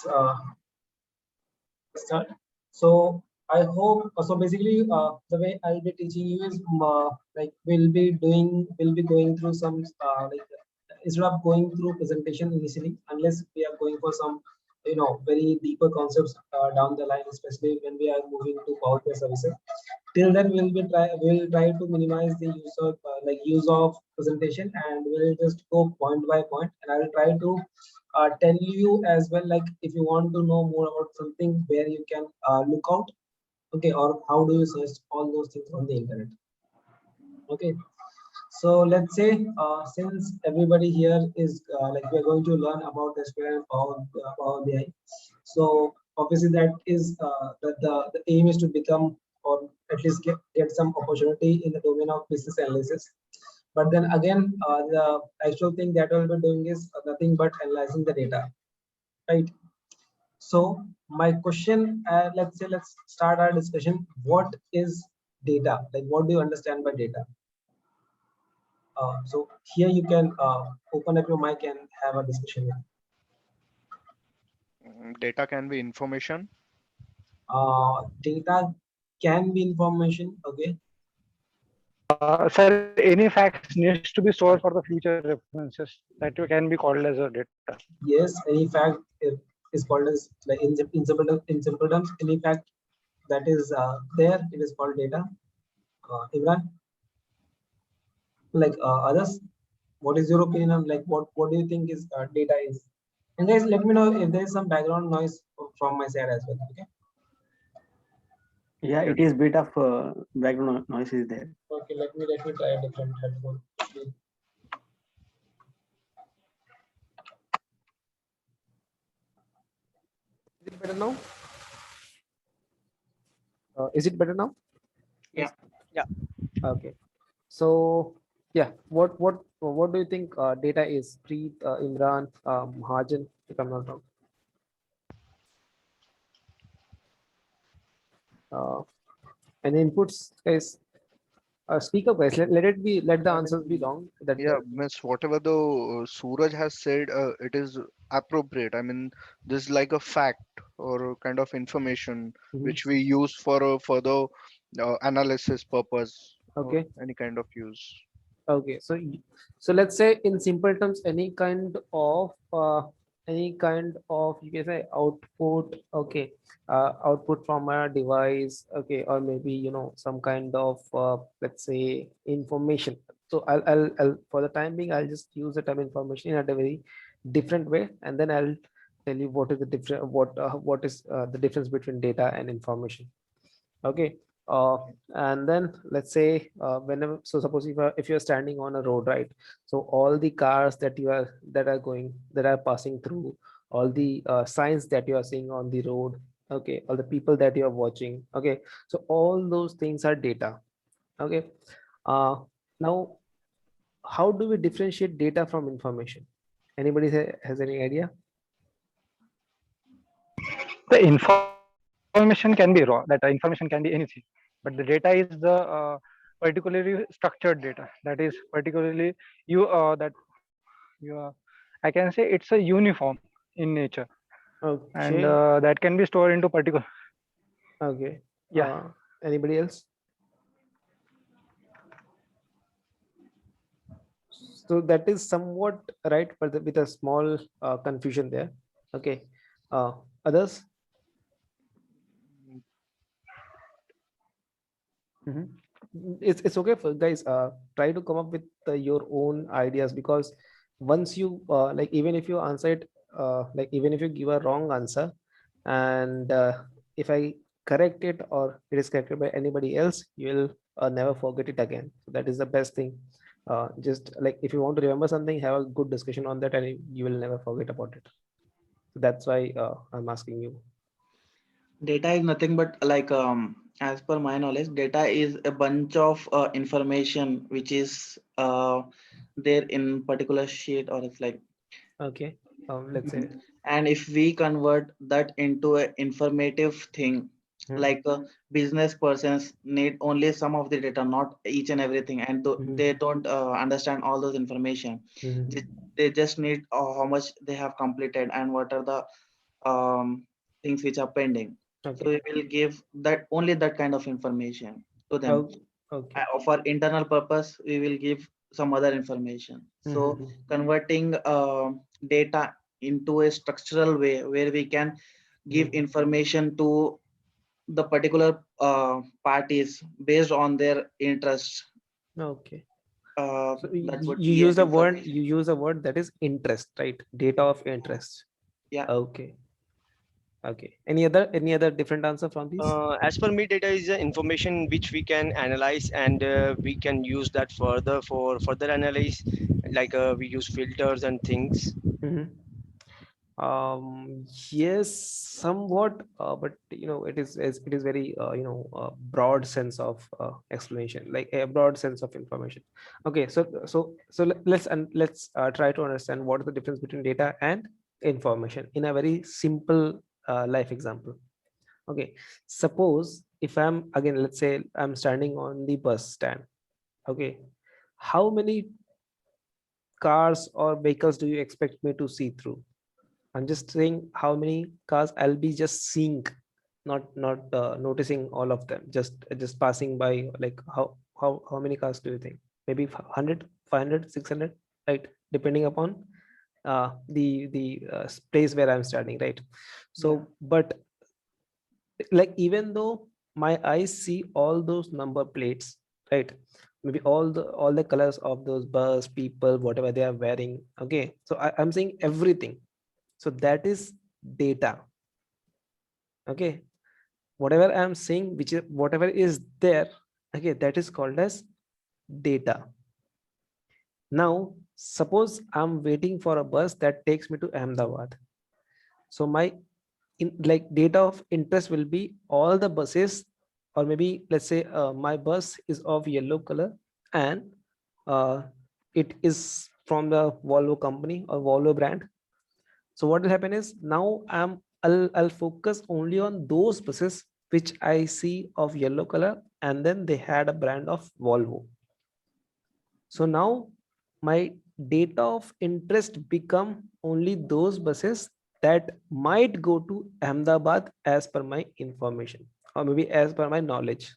uh, start. So I hope so. Basically, the way I'll be teaching you is like we'll be going through some like instead of going through presentation initially, unless we are going for some very deeper concepts down the line, especially when we are moving to Power BI services. Till then, we'll try to minimize the use of presentation, and we'll just go point by point, and I will try to tell you as well, like if you want to know more about something where you can look out, okay, or how do you search all those things on the internet. Okay, so let's say since everybody here is like we're going to learn about SQL and Power BI. So obviously that is the aim is to become, or at least get some opportunity in the domain of business analysis. But then again, the actual thing that we'll be doing is nothing but analyzing the data, right? So my question, let's start our discussion. What is data? Like, what do you understand by data? So here you can open up your mic and have a discussion. Data can be information. Data can be information, okay. Sir, any facts needs to be stored for the future references that can be called as a data. Yes, any fact is called as, like in simple terms, any fact that is there, it is called data. Imran, like others, what is your opinion on, like what do you think is data is? And guys, let me know if there is some background noise from my side as well. Okay. Yeah, it is bit of background noise is there. Okay, let me try a different headphone. Is it better now? Is it better now? Yeah. Yeah. Okay. So yeah, what do you think data is? Preet, Imran, Mahajan, if I'm not wrong. Any inputs, guys? Speak up, guys. Let the answers be long. That Yeah, miss, whatever the Suraj has said, it is appropriate. I mean, this is like a fact or a kind of information which we use for a further analysis purpose or Okay. any kind of use. Okay, so let's say in simple terms, any kind of you can say output, okay, output from a device, okay, or maybe some kind of let's say information. So I'll for the time being I'll just use the term information in a very different way, and then I'll tell you what is the different what is the difference between data and information. Okay. And then let's say whenever, so suppose if you're standing on a road, right? So all the cars that are passing through, all the signs that you are seeing on the road, okay, all the people that you are watching, okay, so all those things are data. Okay. Now how do we differentiate data from information? Anybody has any idea? The information can be raw, that information can be anything, but the data is the particularly structured data, that is particularly that you I can say it's a uniform in nature, and Okay. that can be stored into particular. Okay. Yeah. Anybody else? So that is somewhat right, but with a small confusion there. Okay. Others? It's okay for guys. Try to come up with your own ideas, because once you like, even if you answer it, like even if you give a wrong answer, and if I correct it or it is corrected by anybody else, you'll never forget it again. So that is the best thing. Just like if you want to remember something, have a good discussion on that, and you will never forget about it. So that's why I'm asking you. Data is nothing but like as per my knowledge, data is a bunch of information which is there in particular sheet, or it's like Okay. Let's say. and if we convert that into a informative thing, like business persons need only some of the data, not each and everything, and they don't understand all those information. They just need how much they have completed and what are the things which are pending. So Okay. we will give that only that kind of information to them. Okay. For internal purpose, we will give some other information. So Mhm. converting data into a structural way where we can give Mhm. information to the particular parties based on their interest. Okay. So That would you be an use a word, information. you use a word that is interest, right? Data of interest. Yeah. Okay. Okay. Any other different answer from these? As per me, data is information which we can analyze, and we can use that further for further analyze. Like we use filters and things. Mhm. Yes, somewhat, but it is very broad sense of explanation, like a broad sense of information. Okay, let's try to understand what is the difference between data and information in a very simple life example. Okay, suppose if I'm again, let's say I'm standing on the bus stand. Okay, how many cars or vehicles do you expect me to see through? I'm just saying how many cars I'll be just seeing, not noticing all of them, just passing by. Like how many cars do you think? Maybe 100, 500, 600, right? Depending upon the place where I'm standing, right? Yeah. So, but like even though my eyes see all those number plates, right? Maybe all the colors of those bus, people, whatever they are wearing. Okay, so I'm seeing everything, so that is data. Okay, whatever I'm saying, which is whatever is there, okay, that is called as data. Now suppose I'm waiting for a bus that takes me to Ahmedabad. So my like data of interest will be all the buses, or maybe let's say my bus is of yellow color, and uh, it is from the Volvo company or Volvo brand. So what will happen is now I'll focus only on those buses which I see of yellow color, and then they had a brand of Volvo. So now my data of interest become only those buses that might go to Ahmedabad as per my information, or maybe as per my knowledge.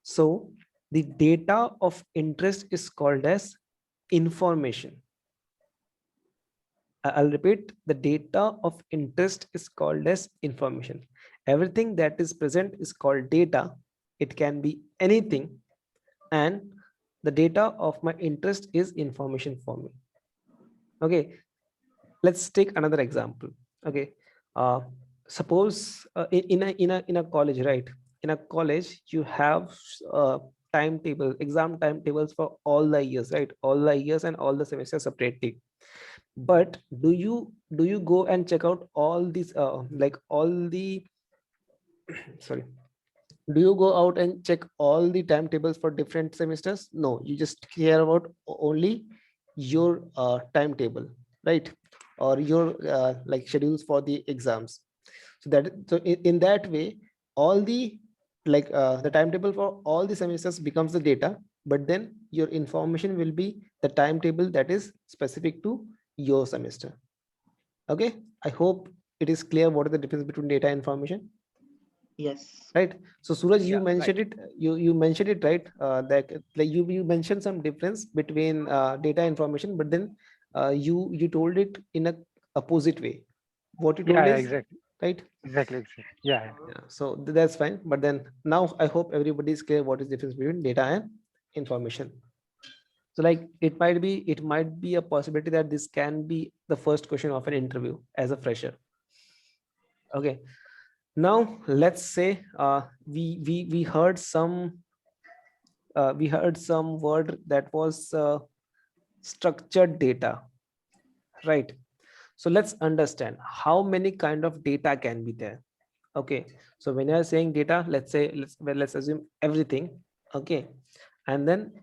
So the data of interest is called as information. I'll repeat, the data of interest is called as information. Everything that is present is called data. It can be anything, and the data of my interest is information for me. Okay, let's take another example. Okay, uh, suppose in a college, right? In a college, you have timetable, exam timetables for all the years, right? All the years and all the semesters separately. But do you go and check out all these like all the sorry, do you go out and check all the timetables for different semesters? No, you just care about only your timetable, right? Or your like schedules for the exams. So in that way, all the like the timetable for all the semesters becomes the data, but then your information will be the timetable that is specific to your semester. Okay, I hope it is clear what is the difference between data and information. Yes. Right. So Suraj, you Yeah, right. mentioned it, you mentioned it, right? That like you mentioned some difference between data information, but then you told it in a opposite way. What you Yeah, told yeah, is exactly. right. Exactly. Yeah, yeah. Yeah, so that's fine. But then now I hope everybody is clear what is the difference between data and information. So like it might be a possibility that this can be the first question of an interview as a fresher. Okay. Now let's say we heard some word that was structured data, right? So let's understand how many kind of data can be there. Okay, so when you're saying data, let's say let's assume everything. Okay, and then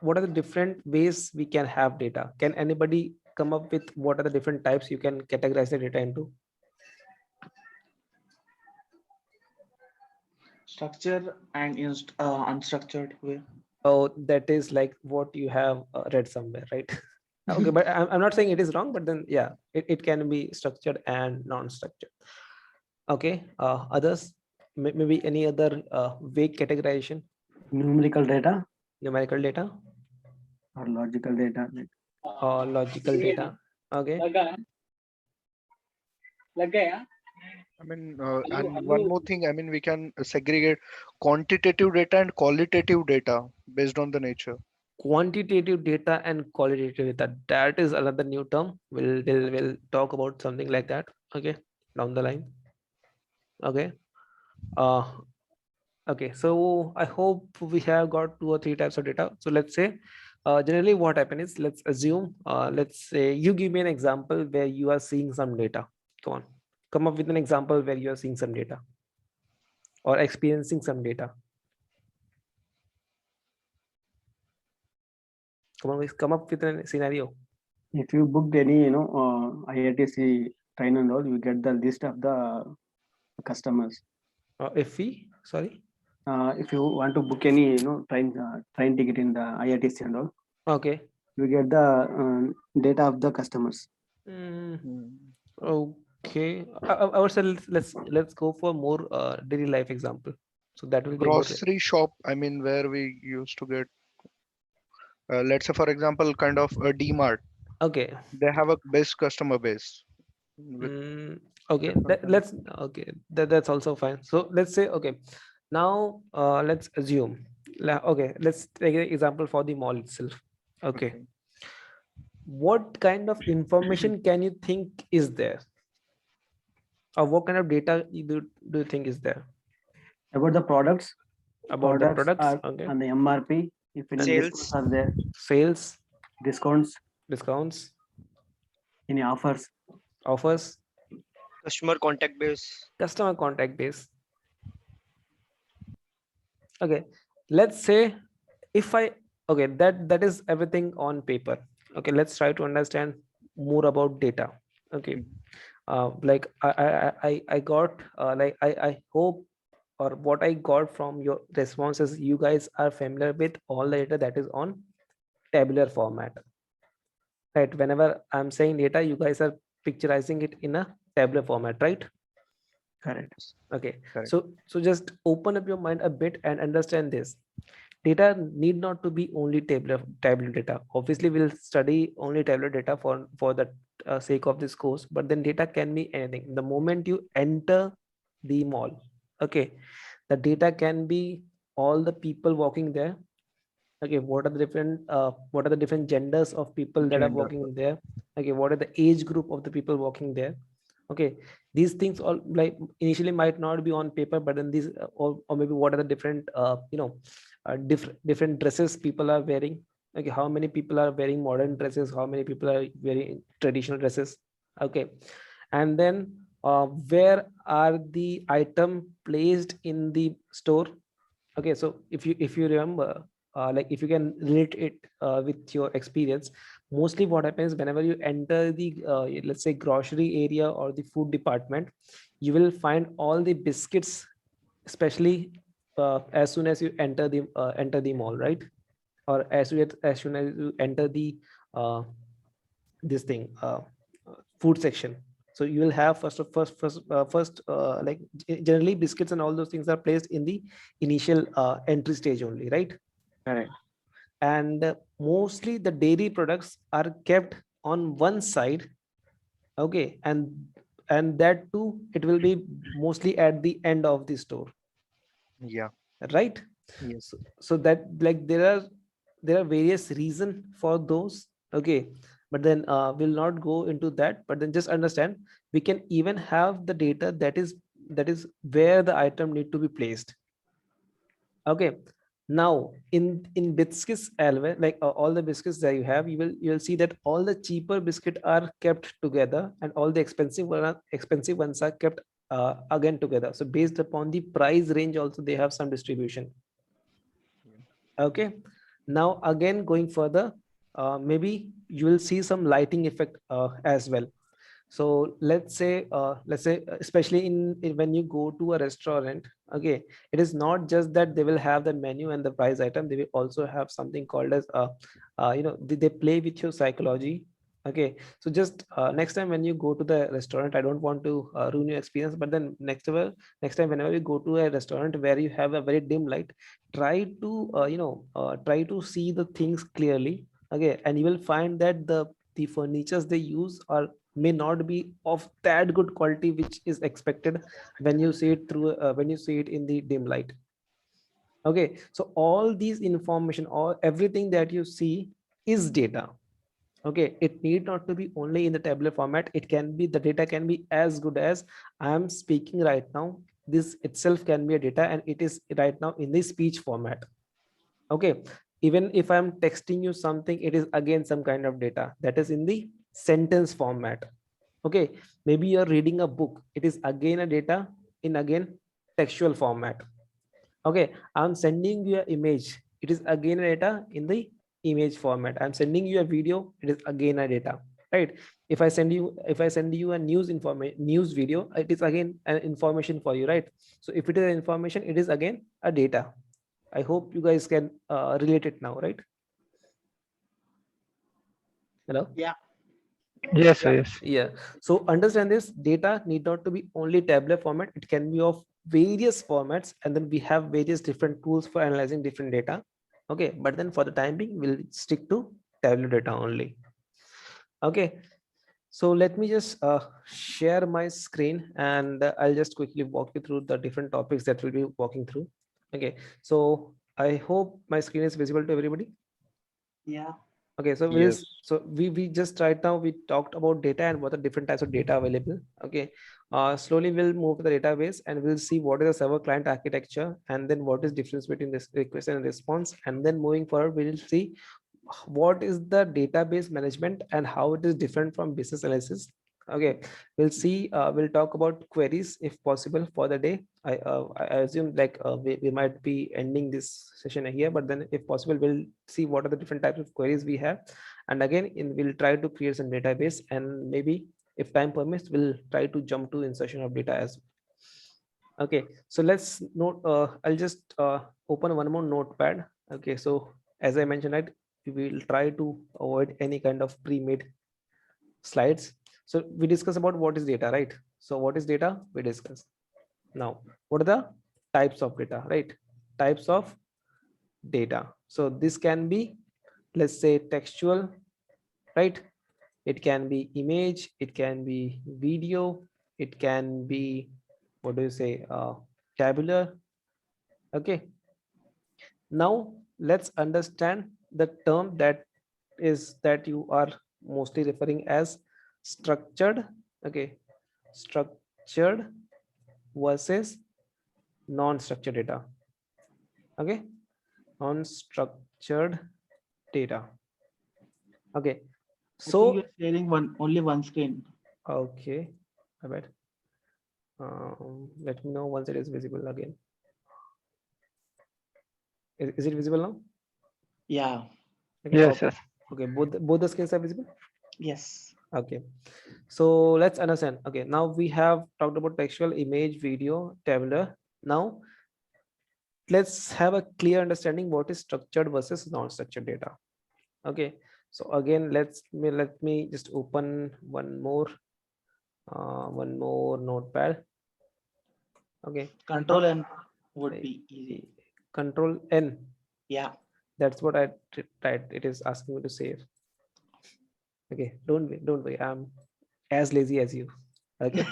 what are the different ways we can have data? Can anybody come up with what are the different types you can categorize the data into? Structure and unstructured way. Oh, that is like what you have read somewhere, right? Okay, but I'm not saying it is wrong, but then yeah, it can be structured and non-structured. Okay, others, maybe any other vague categorization, Numerical data numerical data or logical data. or logical data. Okay, I mean, and one more thing, I mean, we can segregate quantitative data and qualitative data based on the nature. quantitative data and qualitative data. That is another new term. We'll talk about something like that. Okay, down the line. Okay. Uh, okay. So I hope we have got 2 or 3 types of data. So let's say, generally what happens is, let's assume, let's say you give me an example where you are seeing some data. Come on, come up with an example where you are seeing some data or experiencing some data. Come on, come up with a scenario. If you booked any, IRTC train and all, you get the list of the customers. If we, sorry. If you want to book any, train ticket in the IRTC and all, Okay. you get the data of the customers. Okay. I would say let's go for more daily life example. So that will be more. Grocery shop, I mean, where we used to get, let's say, for example, kind of a D-Mart. Okay. They have a best customer base. with Okay. different kind of- Let's okay. That's also fine. So let's say okay. Now let's assume. Okay. Let's take an example for the mall itself. Okay. What kind of information can you think is there? Or what kind of data do you think is there About the products, about the products? are Okay. on the MRP. If any Sales. discounts are there, Sales, discounts, discounts, any offers. offers, Customer contact base. customer contact base. Okay. Let's say if I, okay, that is everything on paper. Okay. Let's try to understand more about data. Okay. Like I got like I hope, or what I got from your responses, you guys are familiar with all the data that is on tabular format, right? Whenever I'm saying data, you guys are picturizing it in a tabular format, right? Correct. Okay. Correct. So just open up your mind a bit and understand this. Data need not to be only tabular data. Obviously we'll study only tabular data for the sake of this course, but then data can be anything. The moment you enter the mall, okay, the data can be all the people walking there. Okay, what are the different genders of people that are Gender. walking there? Okay, what are the age group of the people walking there? Okay, these things all like initially might not be on paper, but then these or maybe what are the different different dresses people are wearing. Okay, how many people are wearing modern dresses, how many people are wearing traditional dresses? Okay, and then where are the item placed in the store? Okay, so if you remember, like if you can relate it with your experience, mostly what happens whenever you enter the let's say grocery area or the food department, you will find all the biscuits, especially as soon as you enter the mall, right? Or as soon as you enter the uh, this thing food section. So you will have first like generally biscuits and all those things are placed in the initial entry stage only, right? Correct. And mostly the dairy products are kept on one side. Okay, and that too, it will be mostly at the end of the store, Yeah. right? Yes. So that like there are various reason for those. Okay, but then we'll not go into that, but then just understand we can even have the data that is where the item need to be placed. Okay, now in biscuits always, like all the biscuits that you have, you'll see that all the cheaper biscuit are kept together and all the expensive ones are kept again together. So based upon the price range also they have some distribution. Okay, now again going further, maybe you will see some lighting effect as well. So let's say especially when you go to a restaurant, okay, it is not just that they will have the menu and the price item, they will also have something called as they play with your psychology. Okay, so just next time when you go to the restaurant, I don't want to ruin your experience, but then next time whenever you go to a restaurant where you have a very dim light, try to try to see the things clearly. Okay, and you will find that the furnitures they use are may not be of that good quality which is expected when you see it through when you see it in the dim light. Okay, so all these information or everything that you see is data. Okay, it need not to be only in the tabular format, it can be, the data can be as good as I am speaking right now. This itself can be a data, and it is right now in the speech format. Okay, even if I'm texting you something, it is again some kind of data that is in the sentence format. Okay, maybe you're reading a book, it is again a data in again textual format. Okay, I'm sending you an image, it is again a data in the image format. I'm sending you a video, it is again a data, right? If I send you a news video, it is again an information for you, right? So if it is an information, it is again a data. I hope you guys can relate it now, right? Hello? Yeah. Yes, sir, yes. Yeah. So understand this, data need not to be only tabular format. It can be of various formats, and then we have various different tools for analyzing different data. Okay, but then for the time being, we'll stick to tabular data only. Okay. So let me just share my screen, and I'll just quickly walk you through the different topics that we'll be walking through. Okay. So I hope my screen is visible to everybody. Yeah. Okay, so Yes. we just right now we talked about data and what are different types of data available. Okay, slowly we'll move to the database and we'll see what is the server client architecture, and then what is difference between this request and response, and then moving forward we'll see what is the database management and how it is different from business analysis. Okay, we'll see, we'll talk about queries if possible for the day. I assume like we might be ending this session here, but then if possible we'll see what are the different types of queries we have, and again we'll try to create some database, and maybe if time permits we'll try to jump to insertion of data as well. Okay, so let's note, I'll just open one more notepad. Okay, so as I mentioned, right, we will try to avoid any kind of pre-made slides. So we discuss about what is data, right? So what is data? We discuss. Now, what are the types of data, right? Types of data. So this can be, let's say, textual, right? It can be image, it can be video, it can be, what do you say, tabular. Okay. Now let's understand the term that you are mostly referring as structured. Okay, structured versus non-structured data. Okay, non-structured data. Okay, I think so you're sharing only one screen. okay, I bet. Let me know once it is visible again. Is it visible now? Yeah. Okay, Yes, okay. yes. Okay, both the screens are visible. Yes. Okay, so let's understand. Okay, now we have talked about textual, image, video, tabular. Now let's have a clear understanding what is structured versus non-structured data. Okay, so again let me just open one more notepad. Okay, Control now N would be easy. Control N. Yeah. That's what I tried. It is asking me to save. Okay, don't worry, I'm as lazy as you. Okay.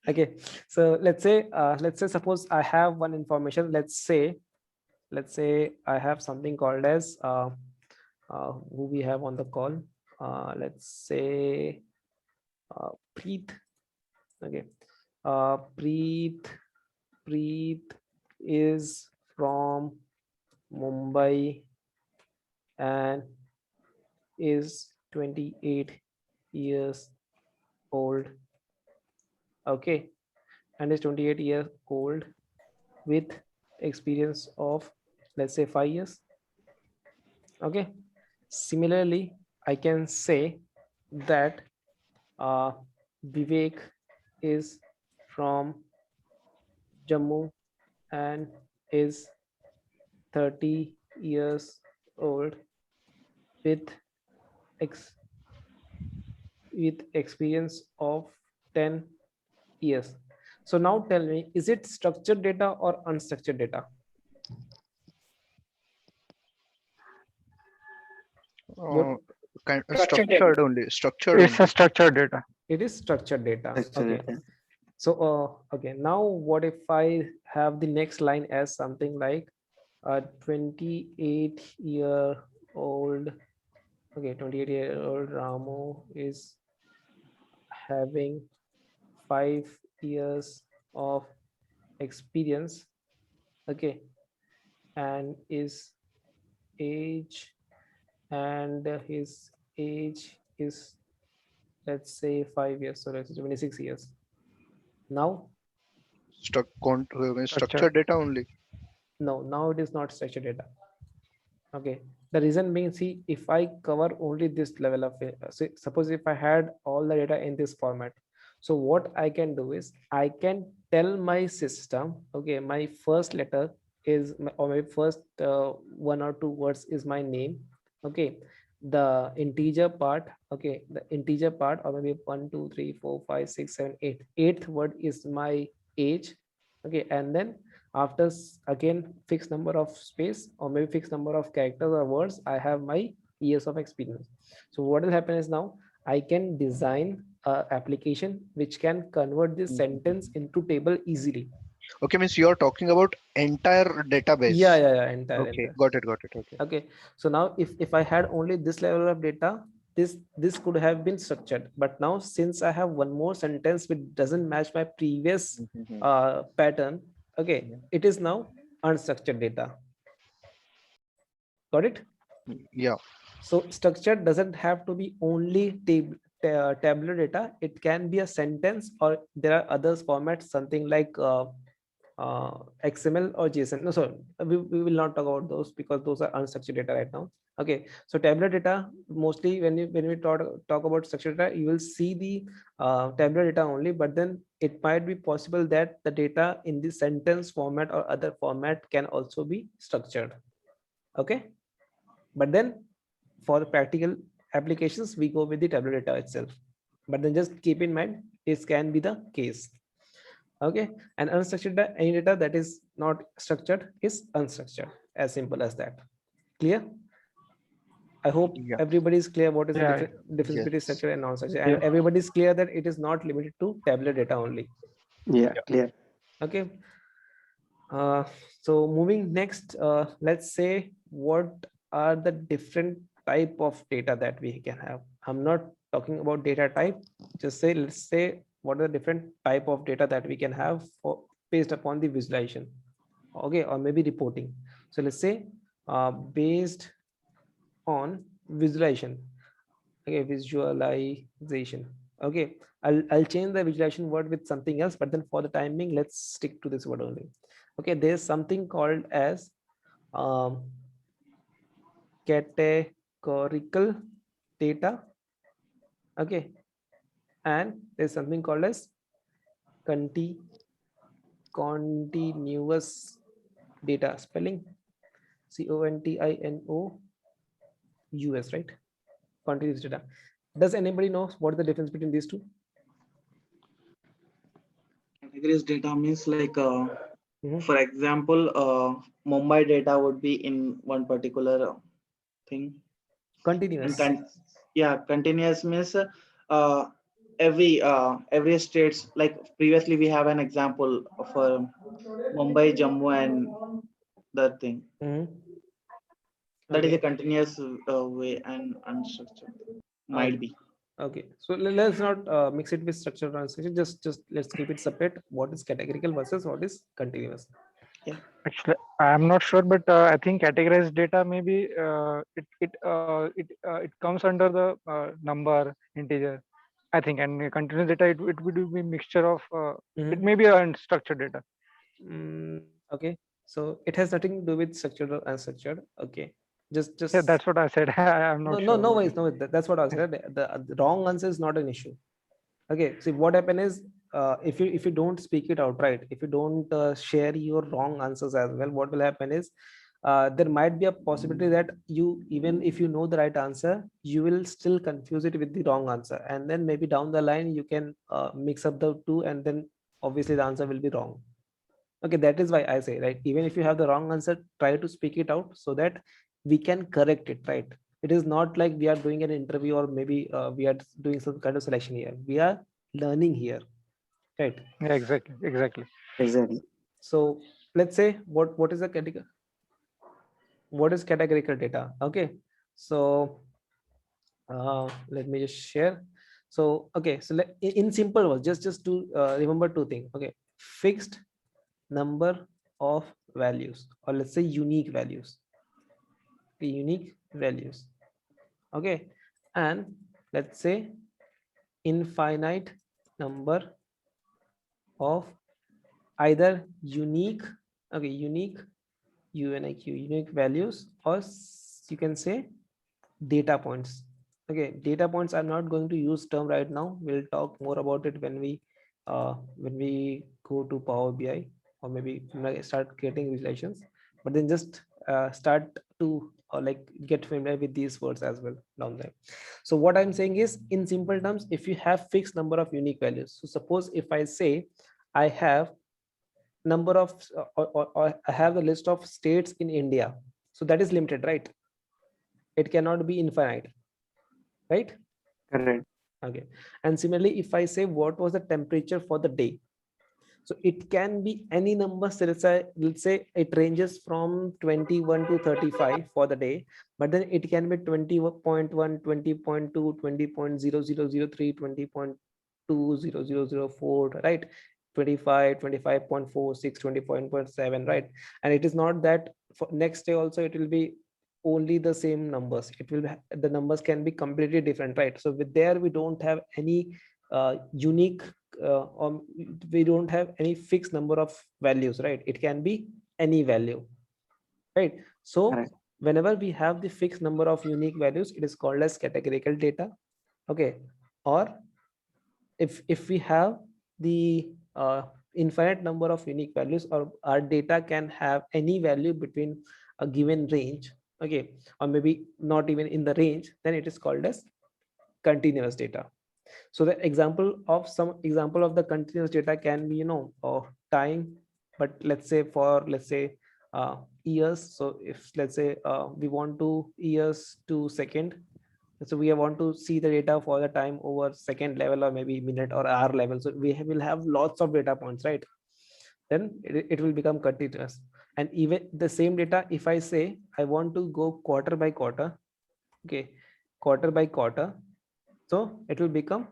Okay, so let's say suppose I have one information. Let's say I have something called as who we have on the call. Let's say Preet. Okay, Preet is from Mumbai and is 28 years old. Okay, and is 28 years old with experience of, let's say, 5 years. Okay, similarly I can say that Vivek is from Jammu and is 30 years old with ex with experience of 10 years. So now tell me, is it structured data or unstructured data? Uh, kind of Structured data. structured only. Structured It's a only. structured data. It is structured data. Structured Okay. data. So, okay, now what if I have the next line as something like a 28-year-old, okay, 28-year-old Ramu is having 5 years of experience, okay, and his age his age is, let's say, 5 years, so let's say 26 years. Now, Structured. Structured data only. no, now it is not structured data. Okay, the reason being, see, if I cover only this level of it, suppose if I had all the data in this format, so what I can do is I can tell my system, okay, my first letter is or my first one or two words is my name, okay, the integer part, okay, the integer part, or maybe 1 2 3 4 5 6 7 8, eighth word is my age, okay, and then after again fixed number of space or maybe fixed number of characters or words, I have my years of experience. So what will happen is now I can design a application which can convert this sentence into table easily. Okay, means you are talking about entire database. Yeah, entire. Okay, got it. Okay. Okay, so now if I had only this level of data, this could have been structured, but now since I have one more sentence which doesn't match my previous pattern, okay, it is now unstructured data. Got it? Yeah. So structured doesn't have to be only tabular data. It can be a sentence, or there are others formats, something like XML or JSON. No, sorry, we will not talk about those because those are unstructured data right now. Okay, so tabular data, mostly when we talk about structured data, you will see the tabular data only, but then it might be possible that the data in the sentence format or other format can also be structured. Okay, but then for the practical applications, we go with the tabular data itself. But then just keep in mind, this can be the case. Okay, and unstructured data, any data that is not structured is unstructured, as simple as that. Clear? I hope Yeah. everybody is clear what is the Yeah. difference between Yes. structured and non-structured, Yeah. and everybody is clear that it is not limited to tabular data only. Yeah, clear. Okay, so moving next, let's say what are the different type of data that we can have. I'm not talking about data type, just say, let's say what are the different type of data that we can have for based upon the visualization, okay, or maybe reporting. So let's say based on visualization, okay, visualization, okay, I'll change the visualization word with something else, but then for the timing, let's stick to this word only. Okay, there's something called as categorical data, okay, and there's something called as continuous data, spelling CONTINOUS, right? Continuous data. Does anybody know what is the difference between these two? Categories data means like, Mhm. for example, Mumbai data would be in one particular thing. Continuous. Yeah, continuous means every states, like previously we have an example for Mumbai, Jammu, and that thing. Mhm. That is Okay. a continuous way, and unstructured might be. Okay, so let's not mix it with structured transaction. Just let's keep it separate. What is categorical versus what is continuous? Actually, I'm not sure, but I think categorized data maybe it comes under the number integer. I think, and continuous data it would be mixture of it may be unstructured data. Okay, so it has nothing to do with structured or unstructured. Okay, just Yeah, just that's what I said. I'm not sure. no about worries, it. no, that's what I was saying. The wrong answer is not an issue. Okay, see what happen is, if you don't speak it out, right, if you don't share your wrong answers as well, what will happen is, there might be a possibility that you, even if you know the right answer, you will still confuse it with the wrong answer, and then maybe down the line you can mix up the two, and then obviously the answer will be wrong. Okay, that is why I say, right, even if you have the wrong answer, try to speak it out so that we can correct it, right? It is not like we are doing an interview, or maybe we are doing some kind of selection here. We are learning here, right? Yeah, exactly, exactly. Exactly. So let's say, what is the category, what is categorical data? Okay, so let me just share. So okay, so in simple words, just to remember two things. Okay, fixed number of values, or let's say unique values, the unique values. Okay, and let's say infinite number of either unique, okay, unique values, or you can say data points. Okay, data points, I'm not going to use term right now, we'll talk more about it when we go to Power BI, or maybe when I start creating visualizations. But then just start to like get familiar with these words as well down there. So what I'm saying is, in simple terms, if you have fixed number of unique values, so suppose if I say I have number of or I have the list of states in India, so that is limited, right? It cannot be infinite, right? Correct. Okay, and similarly, if I say what was the temperature for the day, so it can be any number. So let's say it ranges from 21 to 35 for the day, but then it can be 20.1, 20.2, 20.0003, 20.20004, right? 25, 25.46, 20.7, right? And it is not that for next day also it will be only the same numbers. It will the numbers can be completely different, right? So with there we don't have any unique we don't have any fixed number of values, right? It can be any value, right? So Correct. whenever we have the fixed number of unique values, it is called as categorical data. Okay, or if we have the infinite number of unique values, or our data can have any value between a given range, okay, or maybe not even in the range, then it is called as continuous data. So the example of the continuous data can be, time, but let's say years. So if let's say we want to years to second, so we want to see the data for the time over second level, or maybe minute or hour level. So will have lots of data points, right? Then it will become continuous. And even the same data, if I say I want to go quarter by quarter, okay, quarter by quarter, so it will become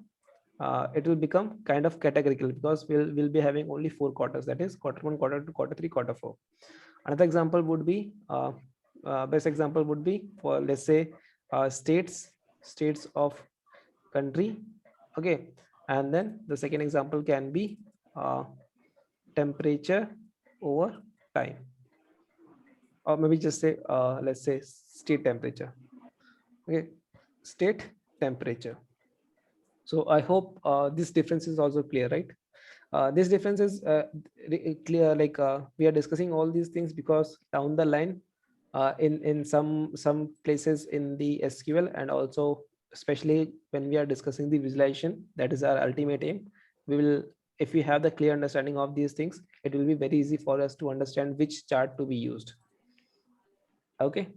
kind of categorical, because we'll be having only 4 quarters, that is quarter 1, quarter 2, quarter 3, quarter 4. Another example would be best example would be for, let's say, states of country. Okay, and then the second example can be temperature over time, or maybe just say let's say state temperature. Okay, state temperature. So I hope this difference is also clear, right? This difference is clear, like we are discussing all these things because down the line, in some places in the SQL, and also especially when we are discussing the visualization, that is our ultimate aim. We will, if we have the clear understanding of these things, it will be very easy for us to understand which chart to be used. Okay,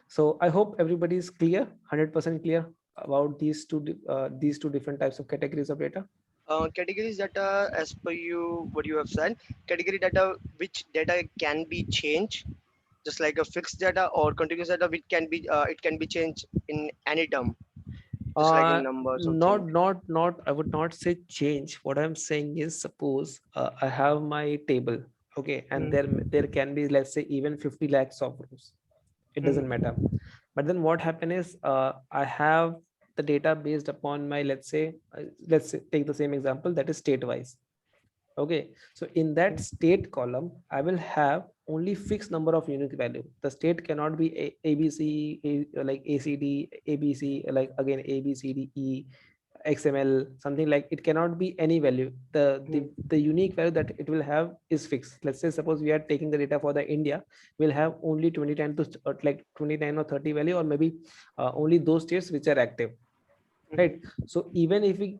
so I hope everybody is clear, 100% clear about these two different types of categories of data. Categories data, as per you, what you have said, category data, which data can be changed, just like a fixed data, or continuous data, which can be it can be changed in any term, just like in numbers or things. Not I would not say change. What I'm saying is, suppose I have my table, okay, and there can be, let's say, even 50 lakhs of rows. It doesn't matter. But then what happen is, I have the data based upon my, let's say, take the same example, that is state wise. Okay, so in that state column, I will have only fixed number of unique value. The state cannot be ABC, like ACD, ABC, like again ABCDE, XML, something like, it cannot be any value. The unique value that it will have is fixed. Let's say suppose we are taking the data for the India, we'll have only 29 to like 29 or 30 value, or maybe only those states which are active, right? So even if we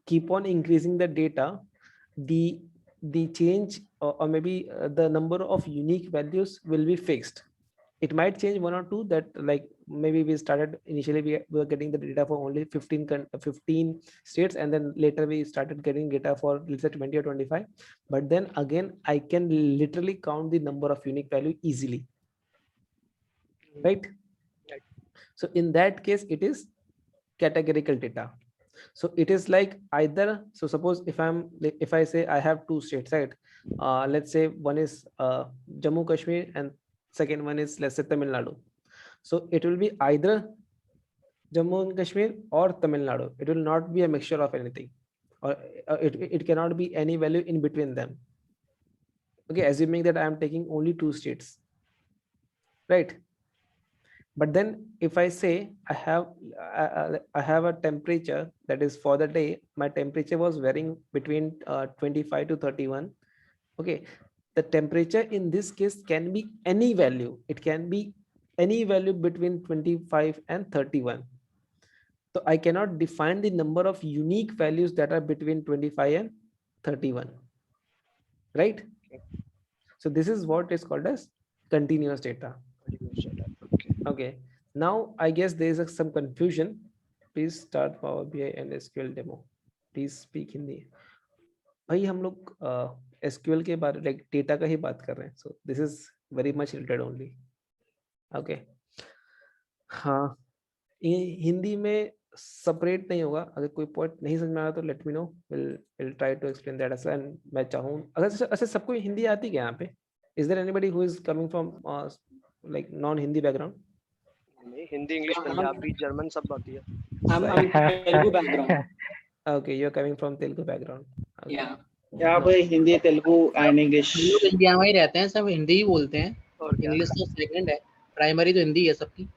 keep on increasing the data, the change or maybe the number of unique values will be fixed. It might change one or two, that like maybe we started initially we were getting the data for only 15 states, and then later we started getting data for let's say 20 or 25, but then again I can literally count the number of unique value easily, right? So in that case it is categorical data. So it is like either, so suppose if I say I have two states, right? Let's say one is Jammu Kashmir and second one is, let's say, Tamil Nadu. So it will be either Jammu and Kashmir or Tamil Nadu. It will not be a mixture of anything, or it cannot be any value in between them. Okay, assuming that I am taking only two states, right? But then if I say I have a temperature that is for the day, my temperature was varying between 25 to 31. Okay, the temperature in this case can be any value. It can be any value between 25 and 31. So I cannot define the number of unique values that are between 25 and 31, right? So this is what is called as continuous data. Okay, now I guess there is some confusion. Please start Power BI and SQL demo. Please speak Hindi. भाई हम लोग SQL के बारे like data का ही बात कर रहे हैं. So this is very much related only. Okay. हाँ, हिंदी में separate नहीं होगा. अगर कोई point नहीं समझ में आया तो let me know. We'll try to explain that as well. And मैं चाहूँ अगर अच्छा सबको हिंदी आती क्या यहाँ पे? Is there anybody who is coming from like non-Hindi background? नहीं, हिंदी इंग्लिश पंजाबी जर्मन सब आती है. I'm Telugu background. Okay, you're coming from Telugu background. Okay. Yeah. यहाँ पे हिंदी, तेलुगु एंड इंग्लिश. हम लोग इंडिया में ही रहते हैं, सब हिंदी ही बोलते हैं. और क्या? इंग्लिश तो सेकंड है, प्राइमरी तो हिंदी है सबकी.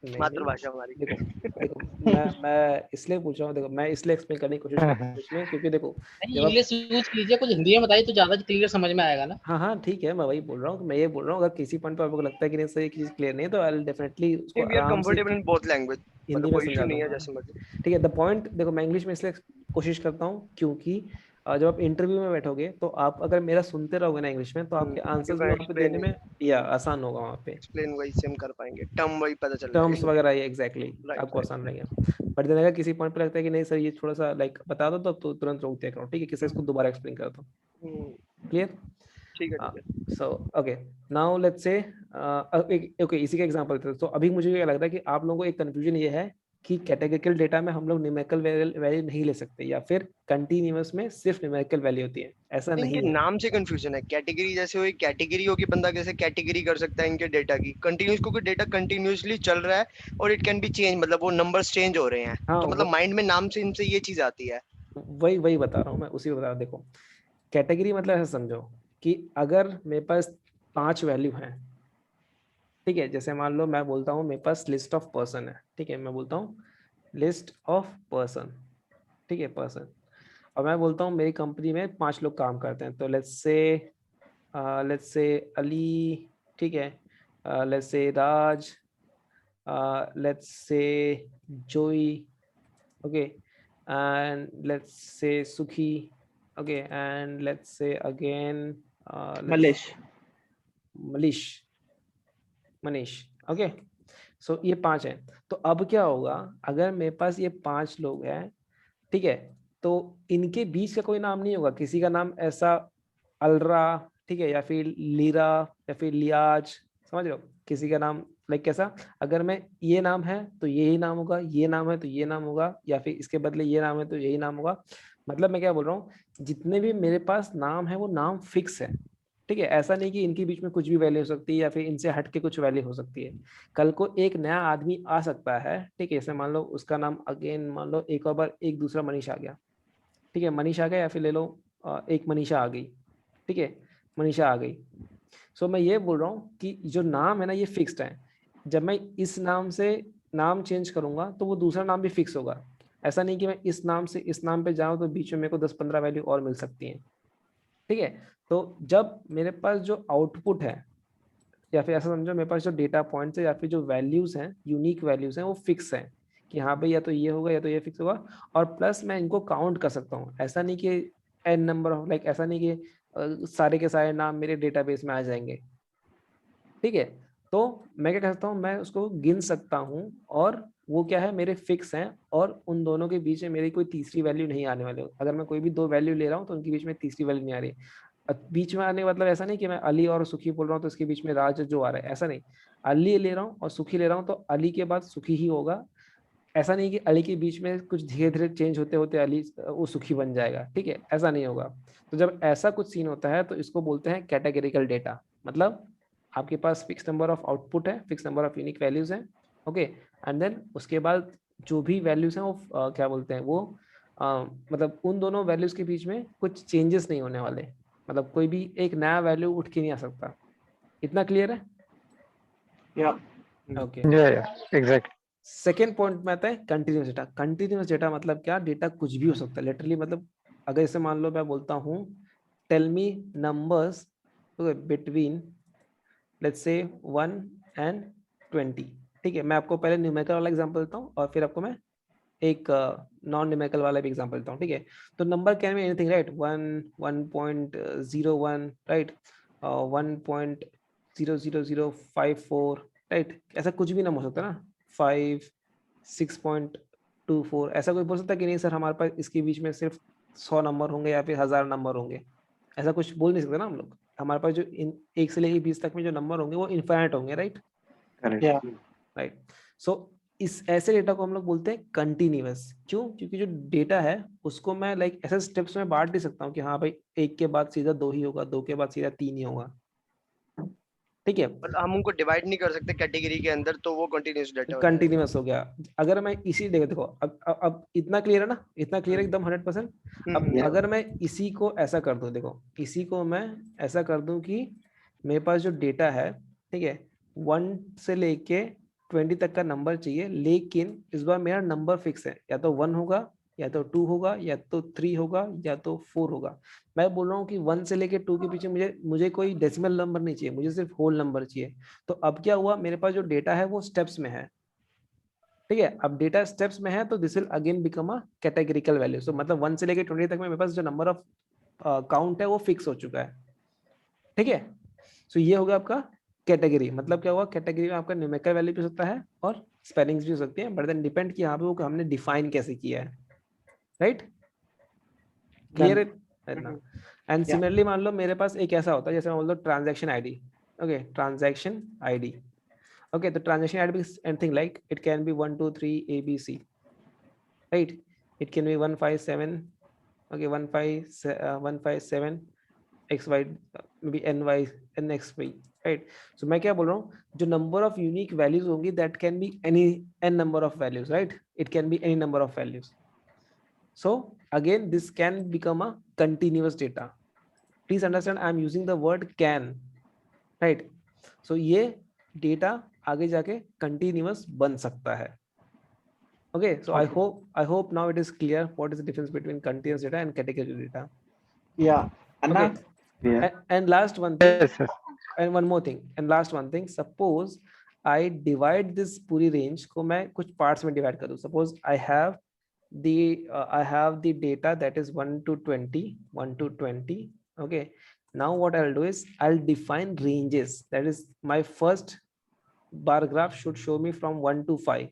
मातृभाषा हमारी. देखो मैं इसलिए पूछ रहा हूँ, देखो मैं इसलिए एक्सप्लेन करने की कोशिश कर रहा हूँ इसमें, क्योंकि देखो इंग्लिश यूज कीजिए, कुछ हिंदी में बताइए तो ज्यादा क्लियर समझ में आएगा ना. हाँ ठीक है, मैं वही बोल रहा हूँ. मैं ये बोल रहा हूँ अगर किसी पॉइंट पर आपको लगता है कि नहीं सही चीज क्लियर नहीं है तो आई विल डेफिनेटली उसको we are comfortable in both language. Hindi में कोई इशू समझा नहीं है, दूंगा. जैसे मर्जी. ठीक है, द पॉइंट देखो मैं इंग्लिश में इसलिए कोशिश करता हूँ क्योंकि जब आप इंटरव्यू में बैठोगे तो आप अगर मेरा सुनते रहोगे ना इंग्लिश में तो आपके आंसर्स वहाँ पे देने में या आसान होगा. वहाँ पे एक्सप्लेन वही सेम कर पाएंगे, टर्म वही पता चल टर्म्स वगैरह ये एग्जैक्टली आपको आसान लगेगा. बट देन अगर किसी पॉइंट पे लगता है कि नहीं सर ये थोड़ा सा लाइक बता दो तो तुरंत रोक दिया करो. ठीक है, किसी इसको दोबारा एक्सप्लेन कर दो. क्लियर? ठीक है. So okay, now let's say okay इसी का एग्जांपल देते हैं. तो अभी मुझे ये लग रहा है कि आप लोगों को एक कंफ्यूजन ये है कि कैटेगरिकल डेटा में हम लोग न्यूमेरिकल वैल्यू नहीं ले सकते, या फिर कंटीन्यूअस में सिर्फ न्यूमेरिकल वैल्यू होती है. ऐसा नहीं है. नाम से कंफ्यूजन है. कैटेगरी जैसे हुई कैटेगरी होगी, बंदा कैसे कैटेगरी कर सकता है इनके डेटा की. कंटीन्यूअस क्योंकि डेटा कंटीन्यूअसली चल रहा है और इट कैन बी चेंज, मतलब वो नंबर्स चेंज हो रहे हैं. तो मतलब माइंड में नाम से इनसे ये चीज आती है. वही बता रहा हूँ मैं, उसी को बता रहा हूँ. देखो कैटेगरी मतलब ऐसा समझो कि अगर मेरे पास 5 वैल्यू हैं, ठीक है, जैसे मान लो मैं बोलता हूँ मेरे पास लिस्ट ऑफ पर्सन है. ठीक है, मैं बोलता हूँ लिस्ट ऑफ पर्सन. ठीक है, पर्सन. और मैं बोलता हूँ मेरी कंपनी में 5 लोग काम करते हैं. तो लेट्स से अली. ठीक है, let's say Raj, let's say जोई. Okay, and let's say Sukhi. Okay, and let's say again Manish. Okay, so ये 5 हैं. तो अब क्या होगा अगर मेरे पास ये 5 लोग हैं, ठीक है, तो इनके बीच का कोई नाम नहीं होगा. किसी का नाम ऐसा अलरा, ठीक है, या फिर लीरा, या फिर लियाज. समझ रहे हो? किसी का नाम लाइक कैसा, अगर मैं ये नाम है तो यही नाम होगा, ये नाम है तो ये नाम होगा, या फिर इसके बदले ये नाम है तो यही नाम होगा. मतलब मैं क्या बोल रहा हूँ, जितने भी मेरे पास नाम है वो नाम फिक्स है. ठीक है, ऐसा नहीं कि इनके बीच में कुछ भी वैल्यू हो सकती है या फिर इनसे हट के कुछ वैल्यू हो सकती है. कल को एक नया आदमी आ सकता है. ठीक है, जैसे मान लो उसका नाम अगेन मान लो एक और बार एक दूसरा मनीष आ गया. ठीक है, मनीष आ गया, या फिर ले लो एक मनीषा आ गई. ठीक है, मनीषा आ गई. सो मैं ये बोल रहा हूँ कि जो नाम है ना ये फिक्स्ड है. जब मैं इस नाम से नाम चेंज करूंगा तो वो दूसरा नाम भी फिक्स होगा. ऐसा नहीं कि मैं इस नाम से इस नाम पे जाऊं तो बीच में मेरे को 10-15 वैल्यू और मिल सकती हैं, ठीक है। तो जब मेरे पास जो आउटपुट है, या फिर ऐसा समझो मेरे पास जो डेटा पॉइंट्स है या फिर जो वैल्यूज हैं, यूनिक वैल्यूज हैं, वो फिक्स है कि हाँ भाई या तो ये होगा या तो ये फिक्स होगा, और प्लस मैं इनको काउंट कर सकता हूँ। ऐसा नहीं कि एन नंबर ऑफ, लाइक ऐसा नहीं कि सारे के सारे नाम मेरे डेटाबेस में आ जाएंगे, ठीक है। तो मैं क्या कर सकता हूँ, मैं उसको गिन सकता हूँ, और वो क्या है, मेरे फिक्स हैं, और उन दोनों के बीच में मेरी कोई तीसरी वैल्यू नहीं आने वाली। अगर मैं कोई भी 2 वैल्यू ले रहा हूँ तो उनके बीच में तीसरी वैल्यू नहीं आ रही। बीच में आने का मतलब ऐसा नहीं कि मैं अली और सुखी बोल रहा हूँ तो इसके बीच में राज जो आ रहा है, ऐसा नहीं। अली ले रहा हूँ और सुखी ले रहा हूँ तो अली के बाद सुखी ही होगा। ऐसा नहीं कि अली के बीच में कुछ धीरे धीरे चेंज होते होते अली वो सुखी बन जाएगा, ठीक है, ऐसा नहीं होगा। तो जब ऐसा कुछ सीन होता है तो इसको बोलते हैं कैटेगरिकल डेटा। मतलब आपके पास फिक्स नंबर ऑफ आउटपुट है, fix number of unique values हैं, ओके, एंड देन उसके बाद जो भी वैल्यूज हैं वो क्या बोलते हैं वो मतलब उन दोनों वैल्यूज के बीच में कुछ चेंजेस नहीं होने वाले, मतलब कोई भी एक नया वैल्यू उठ के नहीं आ सकता। इतना क्लियर है? Yeah. Okay. Exact. Second point में आता है कंटिन्यूस डेटा। कंटिन्यूस डेटा मतलब क्या, डेटा कुछ भी हो सकता है लिटरली। मतलब अगर इसे मान लो मैं बोलता हूँ tell me numbers between let's say 1 and 20, ठीक है। मैं आपको पहले न्यूमेरिकल वाला एग्जांपल देता हूँ और फिर आपको मैं एक नॉन न्यूमेरिकल वाला भी एग्जांपल देता हूँ, ठीक है। तो number can be anything, right, 1, 1.01, right, 1.00054, right, ऐसा कुछ भी नाम हो सकता है ना, 5, 6.24, ऐसा कोई बोल सकता है कि नहीं सर हमारे पास इसके बीच में सिर्फ 100 नंबर होंगे या फिर 1000 नंबर होंगे, ऐसा कुछ बोल नहीं सकते ना हम लोग। हमारे पास जो इन 1 से लेकर 20 तक में जो नंबर होंगे वो इनफाइनाइट होंगे, राइट, Correct. राइट। सो इस ऐसे डेटा को हम लोग बोलते हैं कंटिन्यूअस। क्यों? क्योंकि जो डेटा है उसको मैं लाइक ऐसे स्टेप्स में बांट नहीं सकता हूँ कि हाँ भाई 1 के बाद सीधा 2 ही होगा, 2 के बाद सीधा 3 ही होगा, ठीक है। मतलब हम उनको डिवाइड नहीं कर सकते कैटेगरी के अंदर, तो वो कंटिन्यूस डेटा हो जाएगा। कंटिन्यूअस हो गया। अगर मैं इसी देखो अब इतना क्लियर है ना, इतना क्लियर है एकदम 100%। अब हम्म। अगर मैं इसी को ऐसा कर दूं, देखो इसी को मैं ऐसा कर दूं कि मेरे पास जो डेटा है, ठीक है, 1 से लेके 20 तक का नंबर चाहिए, लेकिन इस बार मेरा नंबर फिक्स है, या तो 1 होगा या तो 2 होगा या तो 3 होगा या तो 4 होगा। मैं बोल रहा हूँ कि 1 से लेके 2 के पीछे मुझे कोई डेसिमल नंबर नहीं चाहिए, मुझे सिर्फ होल नंबर चाहिए। तो अब क्या हुआ, मेरे पास जो डेटा है वो स्टेप्स में है, ठीक है। अब डेटा स्टेप्स में है तो this will again become a categorical value. So मतलब 1 से लेके 20 तक में मेरे पास जो नंबर ऑफ काउंट है वो फिक्स हो चुका है, ठीक है। सो ये होगा आपका कैटेगरी। मतलब क्या हुआ, कैटेगरी में आपका न्यूमेरिकल वैल्यू भी हो सकता है और स्पेलिंग्स भी हो सकती हैं, बट देन डिपेंड कि यहाँ पे वो हमने डिफाइन कैसे किया है, राइट, क्लियर है ना। एंड सिमिलरली मान लो मेरे पास एक ऐसा होता है जैसे मान लो transaction ID, okay, transaction ID, okay, the transaction ID is anything like it can be 1 2 3 ABC, right, it can be 157, okay, 157 XY, maybe NY NXY, right। so मैं क्या बोल रहा हूँ, जो number of unique values होंगी that can be any n number of values, right, it can be any number of values। so again this can become a continuous data। please understand I am using the word can, right। so ये data आगे जाके continuous बन सकता है, okay। so I hope now it is clear what is the difference between continuous data and categorical data। Yeah. Anna, okay, Yeah. and last one thing, Yes, yes. and one more thing, and last one thing, suppose I divide this पूरी range को मैं कुछ parts में divide कर दूं। suppose I have the data that is 1 to 20, okay। now what I'll do is I'll define ranges, that is my first bar graph should show me from 1 to 5,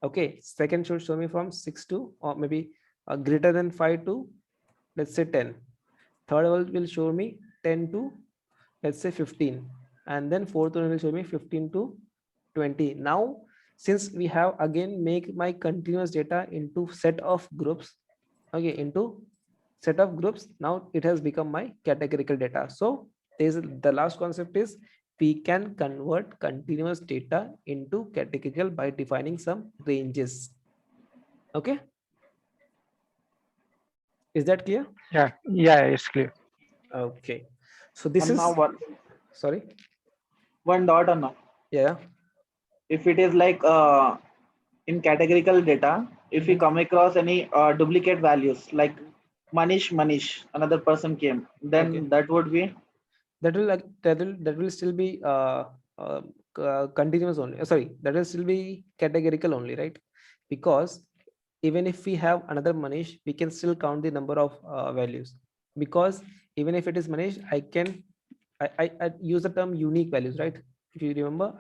okay, second should show me from 6 to, or maybe greater than 5 to, let's say 10, third will show me 10 to, let's say 15, and then fourth one will show me 15 to 20. Now since we have again make my continuous data into set of groups, okay, into set of groups, now it has become my categorical data। so the last concept is we can convert continuous data into categorical by defining some ranges, okay, is that clear? Yeah, it's clear. Okay, so this is, Anna, sorry, one dot, Anna. yeah, If it is like in categorical data, if we come across any duplicate values like Manish, another person came, then Okay. that would be That will still be uh, continuous only. Sorry, that will still be categorical only, right? Because even if we have another Manish, we can still count the number of values. Because even if it is Manish, I use the term unique values, right? If you remember,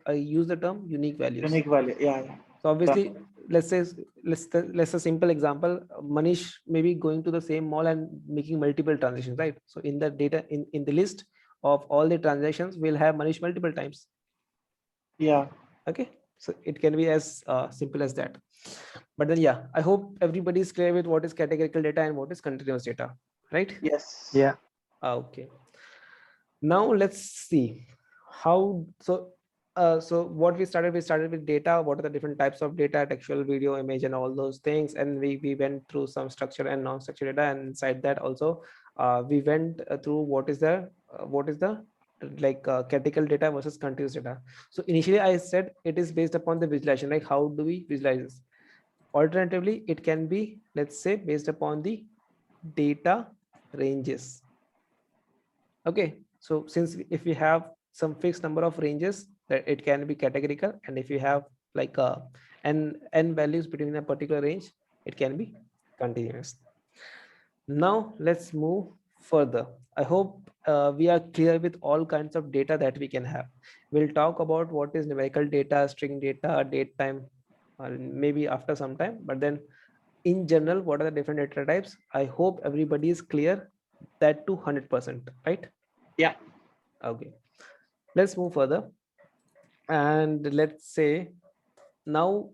I use the term unique values. unique value. Yeah. So obviously, let's say let's a simple example. Manish may be going to the same mall and making multiple transactions, right? So in the data in the list of all the transactions, we'll have Manish multiple times. Yeah. Okay, so it can be as simple as that. But then, yeah, I hope everybody is clear with what is categorical data and what is continuous data, right? Yes. Yeah. Okay. Now let's see how so what we started with data. What are the different types of data, textual, video, image, and all those things, and we went through some structured and non-structured data, and inside that also we went through what is the categorical data versus continuous data. So initially I said it is based upon the visualization, like how do we visualize this. Alternatively, it can be, let's say, based upon the data ranges. Okay, so since if we have some fixed number of ranges, that it can be categorical, and if you have like n values between a particular range, it can be continuous. Now let's move further. I hope we are clear with all kinds of data that we can have. We'll talk about what is numerical data, string data, date time, maybe after some time. But then in general, what are the different data types? I hope everybody is clear that to 100%, right? Yeah. Okay, let's move further. And let's say now,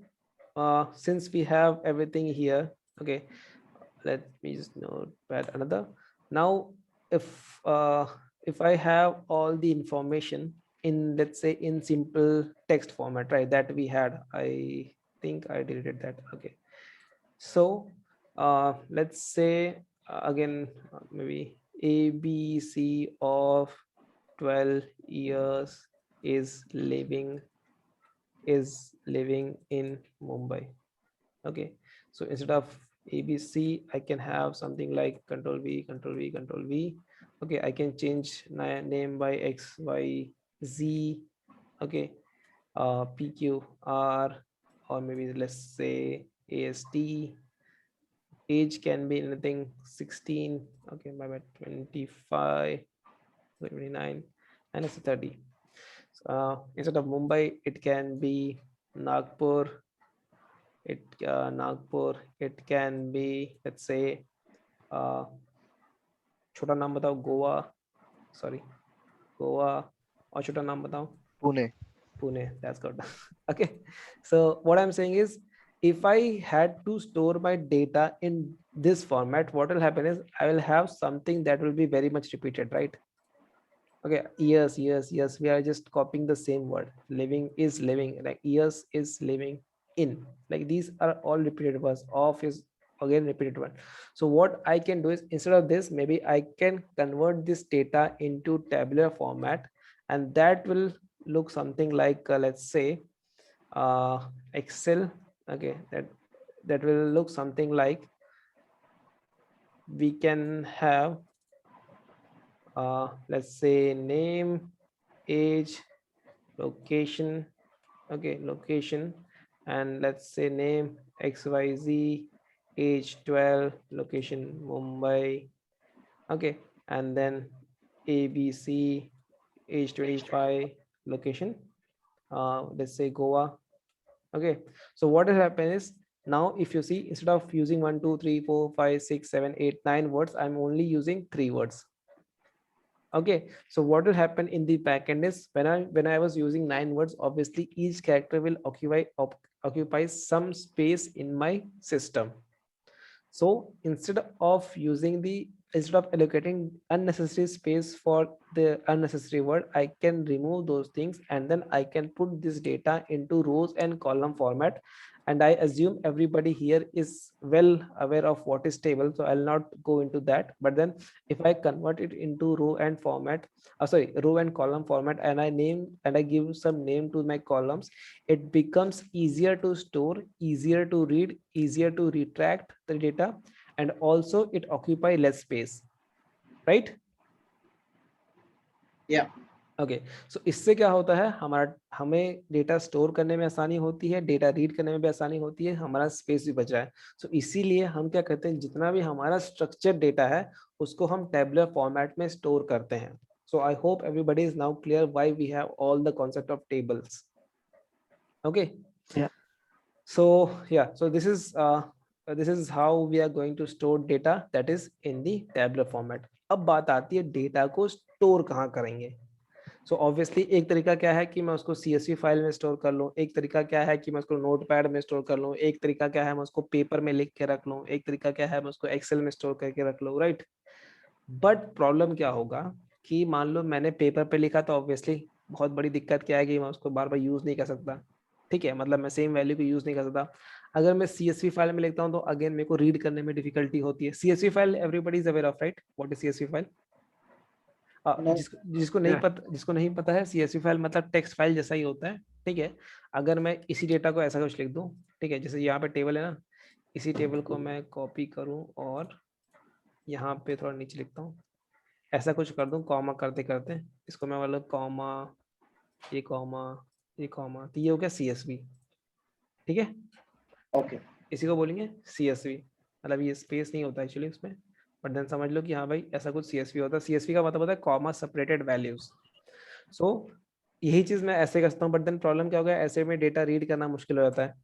since we have everything here, okay, let me just notepad another. Now, if I have all the information in, let's say, in simple text format, right, that we had, I think I deleted that. Okay, so let's say again, maybe ABC of 12 years is living in Mumbai. Okay, so instead of ABC, I can have something like Control V, Control V, Control V. Okay, I can change name by X, Y, Z. Okay, PQR, or maybe let's say AST. Age can be anything 16. Okay, my bad, 25, 29, and it's 30. Instead of Mumbai, it can be Nagpur. Nagpur. It can be, let's say, छोटा नाम बताओ, Goa. Sorry, Goa. और छोटा नाम बताओ. Pune. That's good. Okay. So what I'm saying is, if I had to store my data in this format, what will happen is I will have something that will be very much repeated, right? Okay, years. We are just copying the same word. Living is living, like years is living in. Like these are all repeated words. Off is again repeated one. So what I can do is, instead of this, maybe I can convert this data into tabular format, and that will look something like let's say Excel. Okay, that will look something like, we can have let's say name, age, location. Okay, location, and let's say name XYZ, age 12, location Mumbai. Okay, and then ABC, age 25, location let's say Goa. Okay, so what has happened is, now if you see, instead of using 1 2 3 4 5 6 7 8 9 words, I'm only using 3 words. Okay, so what will happen in the backend is, when I was using 9 words, obviously each character will occupy some space in my system. So instead of allocating unnecessary space for the unnecessary word, I can remove those things, and then I can put this data into rows and column format, and I assume everybody here is well aware of what is table, so I'll not go into that. But then if I convert it into row and format, row and column format, and I give some name to my columns, it becomes easier to store, easier to read, easier to retract the data, and also it occupy less space, right? Yeah. Okay, so इससे क्या होता है, हमें data store करने में आसानी होती है, डेटा रीड करने में भी आसानी होती है, हमारा स्पेस भी बच रहा है। सो इसीलिए हम क्या करते हैं, जितना भी हमारा स्ट्रक्चर डेटा है उसको हम टेबुलर फॉर्मेट में स्टोर करते हैं। So I hope everybody is now clear why we have all the concept of tables. Okay, so this is how we are going to store data that is in the tabular format। अब बात आती है data को store कहाँ करेंगे। So obviously एक तरीका क्या है कि मैं उसको CSV फाइल में स्टोर कर लूँ, एक तरीका क्या है कि मैं उसको नोटपैड में स्टोर कर लूँ, एक तरीका क्या है मैं उसको पेपर में लिख के रख लूँ, एक तरीका क्या है मैं उसको एक्सेल में स्टोर करके रख लूँ, राइट। बट प्रॉब्लम क्या होगा कि मान लो मैंने पेपर पे लिखा तो ऑब्वियसली बहुत बड़ी दिक्कत क्या है कि मैं उसको बार बार यूज नहीं कर सकता, ठीक है, मतलब मैं सेम वैल्यू को यूज नहीं कर सकता। अगर मैं CSV फाइल में लिखता हूँ तो अगेन मेरे को रीड करने में डिफिकल्टी होती है। CSV file everybody is aware of, right, what is CSV file? जिसको नहीं पता है, CSV फाइल मतलब टेक्स्ट फाइल जैसा ही होता है, ठीक है। अगर मैं इसी डेटा को ऐसा कुछ लिख दूं, ठीक है, जैसे यहाँ पे टेबल है ना, इसी टेबल को मैं कॉपी करूं और यहाँ पे थोड़ा नीचे लिखता हूँ, ऐसा कुछ कर दूं, कॉमा करते करते इसको मैं मतलब कॉमा ये कॉमा ये कॉमा, तो ये हो गया CSV, ठीक है। ओके, इसी को बोलेंगे CSV, मतलब ये स्पेस नहीं होता एक्चुअली उसमें, बट देन समझ लो कि हाँ भाई ऐसा कुछ CSV होता है। CSV का मतलब होता है कॉमा सेपरेटेड वैल्यूज। सो यही चीज मैं ऐसे करता हूँ, बट देन प्रॉब्लम क्या हो गया, ऐसे में डेटा रीड करना मुश्किल हो जाता है,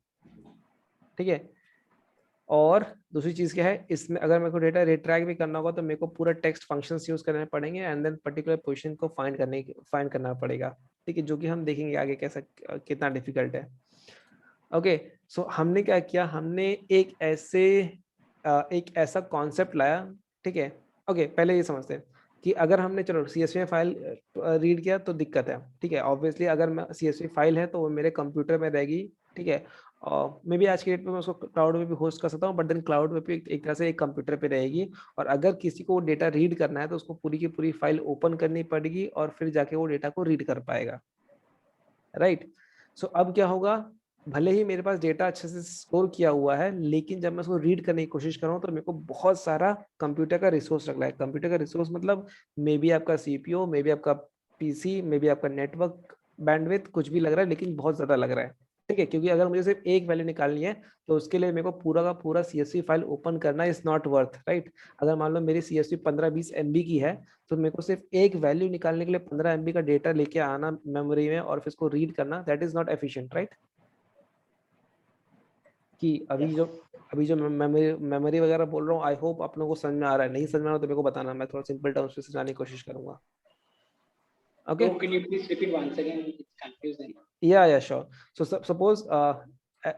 ठीक है। और दूसरी चीज क्या है, इसमें अगर मेरे को डेटा रिट्रैक्ट भी करना होगा तो मेरे को पूरा टेक्स्ट फंक्शंस यूज करने पड़ेंगे एंड देन पर्टिकुलर पोजीशन को फाइंड करना पड़ेगा, ठीक है, जो कि हम देखेंगे आगे कैसा कितना डिफिकल्ट है। ओके, सो हमने क्या किया, हमने एक ऐसा कॉन्सेप्ट लाया, ठीक है। ओके, पहले ये समझते हैं कि अगर हमने चलो CSV फाइल रीड किया तो दिक्कत है, ठीक है। ऑब्वियसली अगर मैं CSV फाइल है तो वो मेरे कंप्यूटर में रहेगी, ठीक है। और मे बी आज के डेट में मैं उसको क्लाउड में भी होस्ट कर सकता हूँ, बट देन क्लाउड में भी एक तरह से एक कंप्यूटर पे रहेगी। और अगर किसी को डेटा रीड करना है तो उसको पूरी की पूरी फाइल ओपन करनी पड़ेगी और फिर जाके वो डेटा को रीड कर पाएगा, राइट। सो अब क्या होगा, भले ही मेरे पास डेटा अच्छे से स्टोर किया हुआ है, लेकिन जब मैं उसको रीड करने की कोशिश कर रहा हूँ तो मेरे को बहुत सारा कंप्यूटर का रिसोर्स लग रहा है। कंप्यूटर का रिसोर्स मतलब मे बी आपका CPU, मे बी आपका PC, मे बी आपका नेटवर्क बैंडविड्थ, कुछ भी लग रहा है, लेकिन बहुत ज्यादा लग रहा है, ठीक है। क्योंकि अगर मुझे सिर्फ एक वैल्यू निकालनी है तो उसके लिए मेरे को पूरा का पूरा CSV फाइल ओपन करना इज नॉट वर्थ, राइट। अगर मान लो मेरी CSV 15-20 MB की है तो मेरे को सिर्फ एक वैल्यू निकालने के लिए 15 MB का डेटा लेके आना मेमोरी में और फिर उसको रीड करना, that is not efficient, right. कि अभी जो मेमोरी वगैरह बोल रहा हूँ, आई होप आप लोगों को समझ में आ रहा है। नहीं समझ में आ रहा तो मेरे को बताना, मैं थोड़ा सिंपल टर्म्स में समझाने की कोशिश करूंगा। Okay. So can you please repeat once again? It's confusing. Yeah, sure. So suppose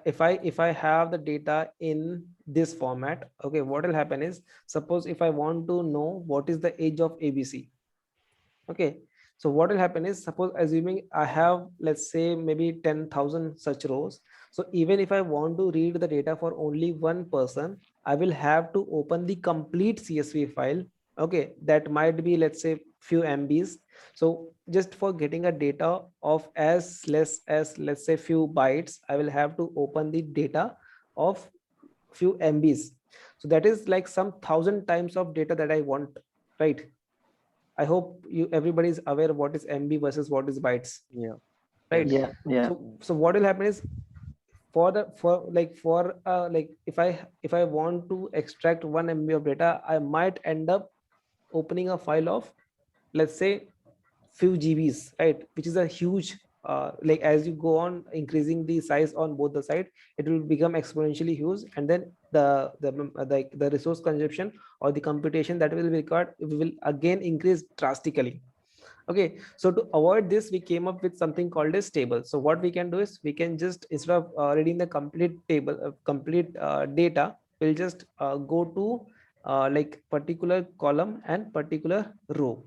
if I have the data in this format, okay, what will happen is, suppose if I want to know what is the age of ABC, okay, so what will happen is, suppose assuming I have, let's say, maybe 10,000 such rows. So even if I want to read the data for only one person, I will have to open the complete CSV file, okay, that might be, let's say, few MBs. So just for getting a data of as less as, let's say, few bytes, I will have to open the data of few MBs. So that is like some 1,000 times of data that I want, right? I hope everybody is aware of what is MB versus what is bytes. Yeah. Right. Yeah. So what will happen is, if I want to extract 1 MB of data, I might end up opening a file of, let's say, few GBs, right? Which is a huge, like as you go on increasing the size on both the side, it will become exponentially huge, and then the resource consumption or the computation that will be required will again increase drastically. Okay, so to avoid this, we came up with something called as table. So what we can do is, we can just, instead of reading the complete table, complete data, we'll just go to like particular column and particular row.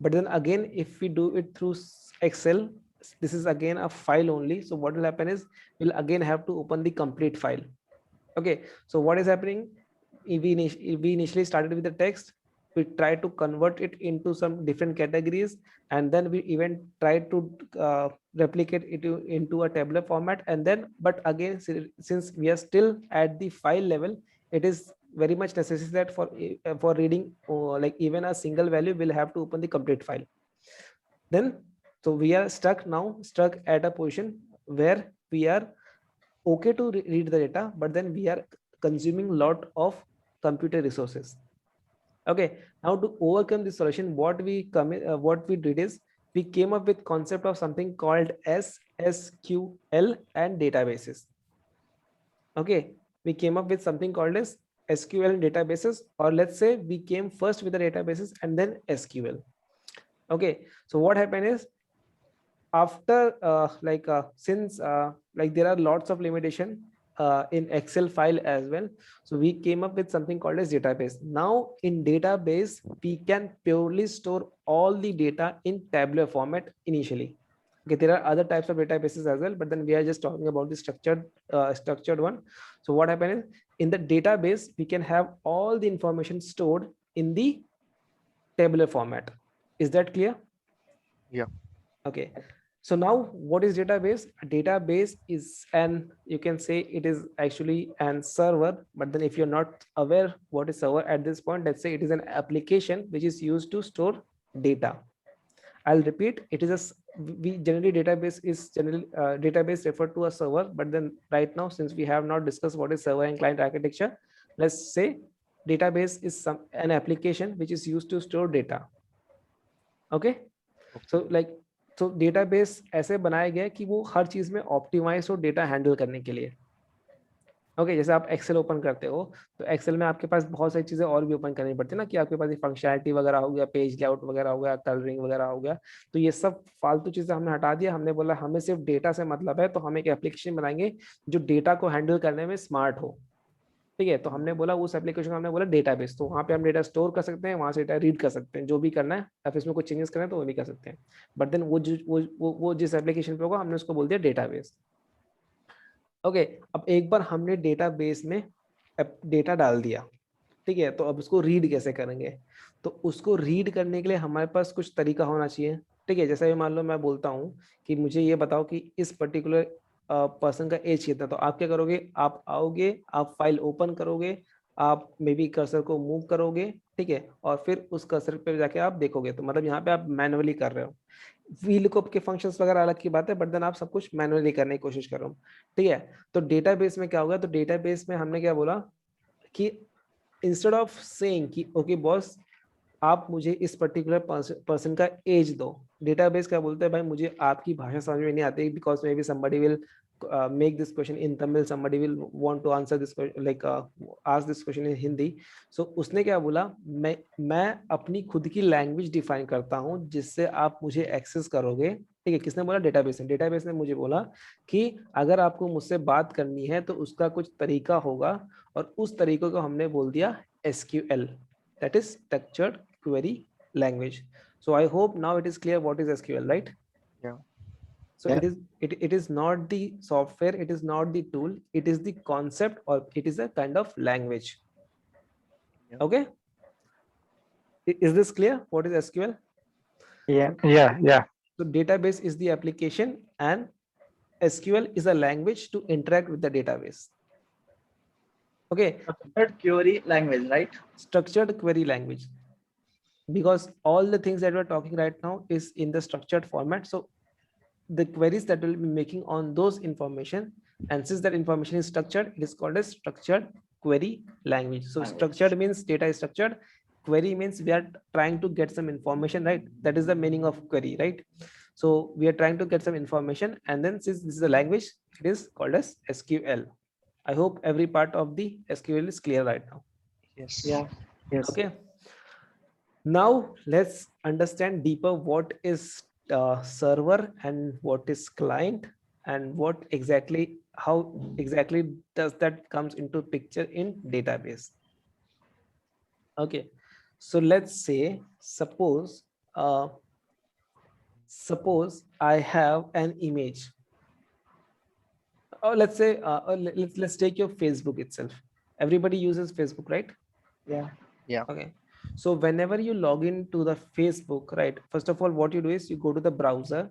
But then again, if we do it through Excel, this is again a file only. So what will happen is we'll again have to open the complete file. Okay, so what is happening? We initially started with the text. We try to convert it into some different categories, and then we even try to replicate it into a tabular format. And then, but again, since we are still at the file level, it is very much necessary that for reading like even a single value, we'll have to open the complete file. Then, so we are stuck at a position where we are okay to read the data, but then we are consuming a lot of computer resources. Okay, now to overcome this solution, what we did is we came up with concept of something called as SQL and databases. Okay, we came up with something called as SQL and databases, or let's say we came first with the databases and then SQL. Okay, so what happened is after since like there are lots of limitation in Excel file as well, so we came up with something called as database. Now in database we can purely store all the data in tabular format initially. Okay, there are other types of databases as well, but then we are just talking about the structured one. So what happened is in the database we can have all the information stored in the tabular format. Is that clear? Yeah. Okay, so now what is database? A database is you can say it is actually an server, but then if you're not aware what is server at this point, let's say it is an application which is used to store data. I'll repeat, it is database referred to a server, but then right now, since we have not discussed what is server and client architecture, let's say database is an application which is used to store data. Okay, so तो database ऐसे बनाया गया है कि वो हर चीज में optimise हो डेटा हैंडल करने के लिए. ओके, जैसे आप एक्सेल ओपन करते हो तो एक्सेल में आपके पास बहुत सारी चीजें और भी ओपन करनी पड़ती है ना, कि आपके पास फंक्शनैलिटी वगैरह हो गया, पेज लेआउट वगैरह हो गया, कलरिंग वगैरह हो गया. तो ये सब फालतू चीजें हमने हटा दिया. हमने बोला हमें सिर्फ डेटा से मतलब है, तो हम एक एप्लीकेशन बनाएंगे जो डेटा को हैंडल करने में स्मार्ट हो. ठीक है, तो हमने बोला उस एप्लीकेशन को हमने बोला डेटाबेस. तो वहाँ पे हम डेटा स्टोर कर सकते हैं, वहाँ से डेटा रीड कर सकते हैं, जो भी करना है. आप इसमें कुछ चेंजेस करना है तो वो भी कर सकते हैं. बट देन वो जिस एप्लीकेशन पे होगा हमने उसको बोल दिया डेटाबेस. ओके, अब एक बार हमने डेटाबेस में डेटा डाल दिया, ठीक है, तो अब उसको रीड कैसे करेंगे? तो उसको रीड करने के लिए हमारे पास कुछ तरीका होना चाहिए. ठीक है, जैसे मान लो मैं बोलता हूँ कि मुझे ये बताओ कि इस पर्टिकुलर पर्सन का एज कितना. तो आप क्या करोगे? आप आओगे, आप फाइल ओपन करोगे, आप मे बी कर्सर को मूव करोगे, ठीक है, और फिर उस कर्सर पे जाके आप देखोगे. तो मतलब यहाँ पे आप मैनुअली कर रहे हो. VLOOKUP के फंक्शंस वगैरह अलग की बात है, बट देन आप सब कुछ मैनुअली करने की कोशिश कर रहे हो. ठीक है, तो डेटाबेस में क्या होगा? तो डेटाबेस में हमने क्या बोला कि इंस्टेड ऑफ सेइंग कि ओके बॉस आप मुझे इस पर्टिकुलर पर्सन का एज दो, डेटाबेस क्या बोलते हैं? भाई मुझे आपकी भाषा समझ में नहीं आती, because may be somebody will make this question in Tamil, somebody will want to answer this question like ask this question in Hindi. So उसने क्या बोला? मैं अपनी खुद की लैंग्वेज डिफाइन करता हूँ जिससे आप मुझे एक्सेस करोगे. ठीक है, किसने बोला? डेटाबेस ने. डेटाबेस ने मुझे बोला कि अगर आपको मुझसे बात करनी है तो उसका कुछ तरीका होगा, और उस तरीके को हमने बोल दिया SQL, that is structured query language. So I hope now it is clear what is SQL, right? Yeah. So Yeah. it is not the software, it is not the tool, it is the concept, or it is a kind of language. Yeah. Okay, is this clear what is SQL? Yeah. So database is the application and SQL is a language to interact with the database. Okay, Structured query language, right? structured query language, because all the things that we're talking right now is in the structured format. So the queries that we'll be making on those information, and since that information is structured, it is called as structured query language. So structured means data is structured, query means we are trying to get some information, right? That is the meaning of query, right? So we are trying to get some information, and then since this is a language, it is called as SQL. I hope every part of the SQL is clear right now. Yes. Yeah. Yes. Okay, now let's understand deeper what is server and what is client, and what exactly, how exactly does that comes into picture in database. Okay, so let's say suppose suppose I have an image. Or let's say, let's take your Facebook itself. Everybody uses Facebook, right? Yeah. Yeah. Okay. So whenever you log into the Facebook, right? First of all, what you do is you go to the browser.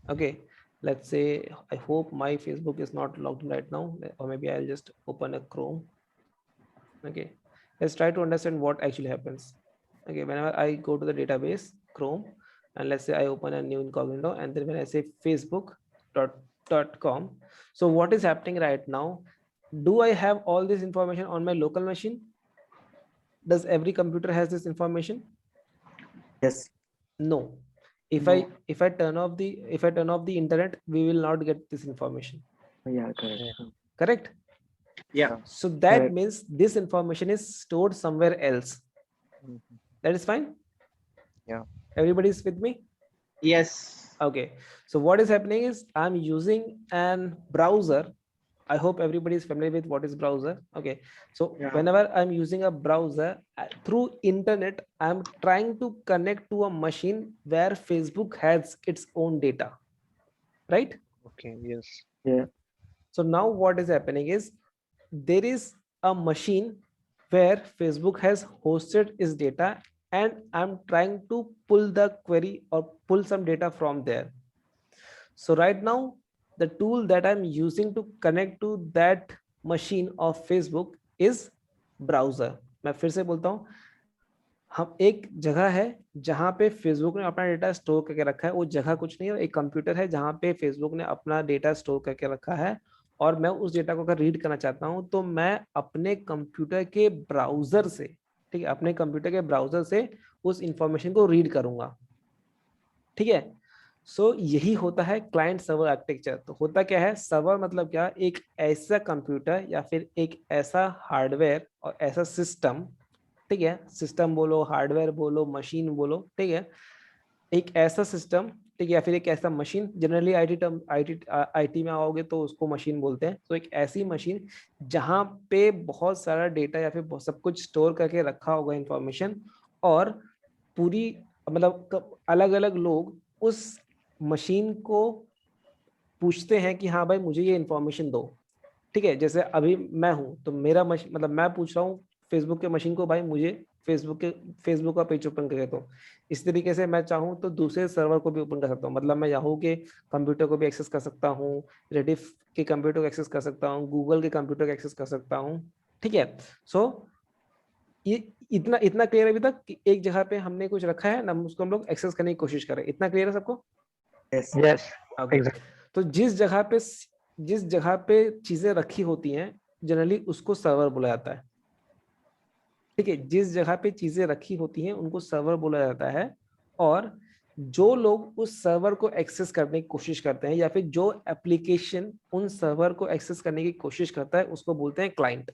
Okay. Let's say, I hope my Facebook is not logged in right now, or maybe I'll just open a Chrome. Okay. Let's try to understand what actually happens. Okay. Whenever I go to the database, Chrome, and let's say I open a new incognito, and then when I say facebook.com, so what is happening right now? Do I have all this information on my local machine? Does every computer has this information? Yes. No. If No. I turn off the internet, we will not get this information. Yeah, correct. Correct? Yeah. So that Correct. means this information is stored somewhere else. Mhm. That is fine? Yeah. Everybody is with me? Yes. Okay. So what is happening is I'm using an browser. I hope everybody is familiar with what is browser. Okay. So Yeah. whenever I'm using a browser through internet, I'm trying to connect to a machine where Facebook has its own data, right? Okay. Yes. Yeah. So now what is happening is there is a machine where Facebook has hosted its data, and I'm trying to pull the query or pull some data from there. So right now, the tool that I'm using to connect to that machine of Facebook is browser. मैं फिर से बोलता हूँ, हम एक जगह है जहां पे फेसबुक ने अपना डेटा स्टोर करके रखा है. वो जगह कुछ नहीं है, एक कंप्यूटर है जहां पे फेसबुक ने अपना डेटा स्टोर करके रखा है, और मैं उस डेटा को अगर रीड करना चाहता हूं तो मैं अपने कंप्यूटर के ब्राउजर से, ठीक है, अपने कंप्यूटर के ब्राउजर से उस इंफॉर्मेशन को रीड करूंगा. ठीक है. सो यही होता है क्लाइंट सर्वर आर्किटेक्चर. तो होता क्या है, सर्वर मतलब क्या, एक ऐसा कंप्यूटर या फिर एक ऐसा हार्डवेयर और ऐसा सिस्टम, ठीक है, सिस्टम बोलो, हार्डवेयर बोलो, मशीन बोलो, ठीक है, एक ऐसा सिस्टम, ठीक है, या फिर एक ऐसा मशीन. जनरली आईटी में आओगे तो उसको मशीन बोलते हैं. तो एक ऐसी मशीन जहां पे बहुत सारा डेटा या फिर सब कुछ स्टोर करके रखा होगा इंफॉर्मेशन, और पूरी मतलब अलग अलग लोग उस मशीन को पूछते हैं कि हाँ भाई मुझे ये इंफॉर्मेशन दो. ठीक है, जैसे अभी मैं हूं तो मेरा मतलब मैं पूछ रहा हूँ फेसबुक के मशीन को, भाई मुझे फेसबुक का पेज ओपन करके दो. इस तरीके से मैं चाहूँ तो दूसरे सर्वर को भी ओपन कर सकता हूँ. मतलब मैं याहू के कंप्यूटर को भी एक्सेस कर सकता हूँ, रेडिफ के कंप्यूटर को एक्सेस कर सकता हूँ, गूगल के कंप्यूटर को एक्सेस कर सकता हूँ. ठीक है. सो ये इतना क्लियर है अभी तक कि एक जगह पे हमने कुछ रखा है ना, उसको हम लोग एक्सेस करने की कोशिश करें. इतना क्लियर है सबको? Yes. Yes. Okay. Exactly. तो जिस जगह पे चीजें रखी होती हैं जनरली उसको सर्वर बोला जाता है. ठीक है, जिस जगह पे चीजें रखी होती हैं उनको सर्वर बोला जाता है, और जो लोग उस सर्वर को एक्सेस करने की कोशिश करते हैं या फिर जो एप्लीकेशन उन सर्वर को एक्सेस करने की कोशिश करता है उसको बोलते हैं client.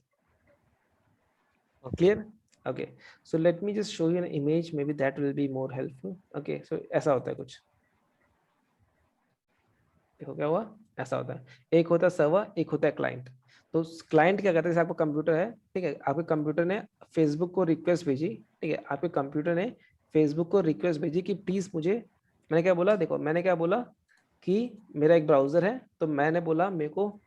Clear? Okay. So let me just show you an image, may be that will be more helpful. Okay. So ऐसा होता है कुछ, देखो क्या हुआ, ऐसा होता है. एक होता है सर्वर, एक होता है क्लाइंट. तो क्लाइंट क्या करता है, जैसे आपका कंप्यूटर है, ठीक है, आपके कंप्यूटर ने फेसबुक को रिक्वेस्ट भेजी, ठीक है, आपके कंप्यूटर ने फेसबुक को रिक्वेस्ट भेजी कि प्लीज मुझे, मैंने क्या बोला, देखो मैंने क्या बोला कि मेरा एक ब्राउजर है, तो मैंने बोला मेरे को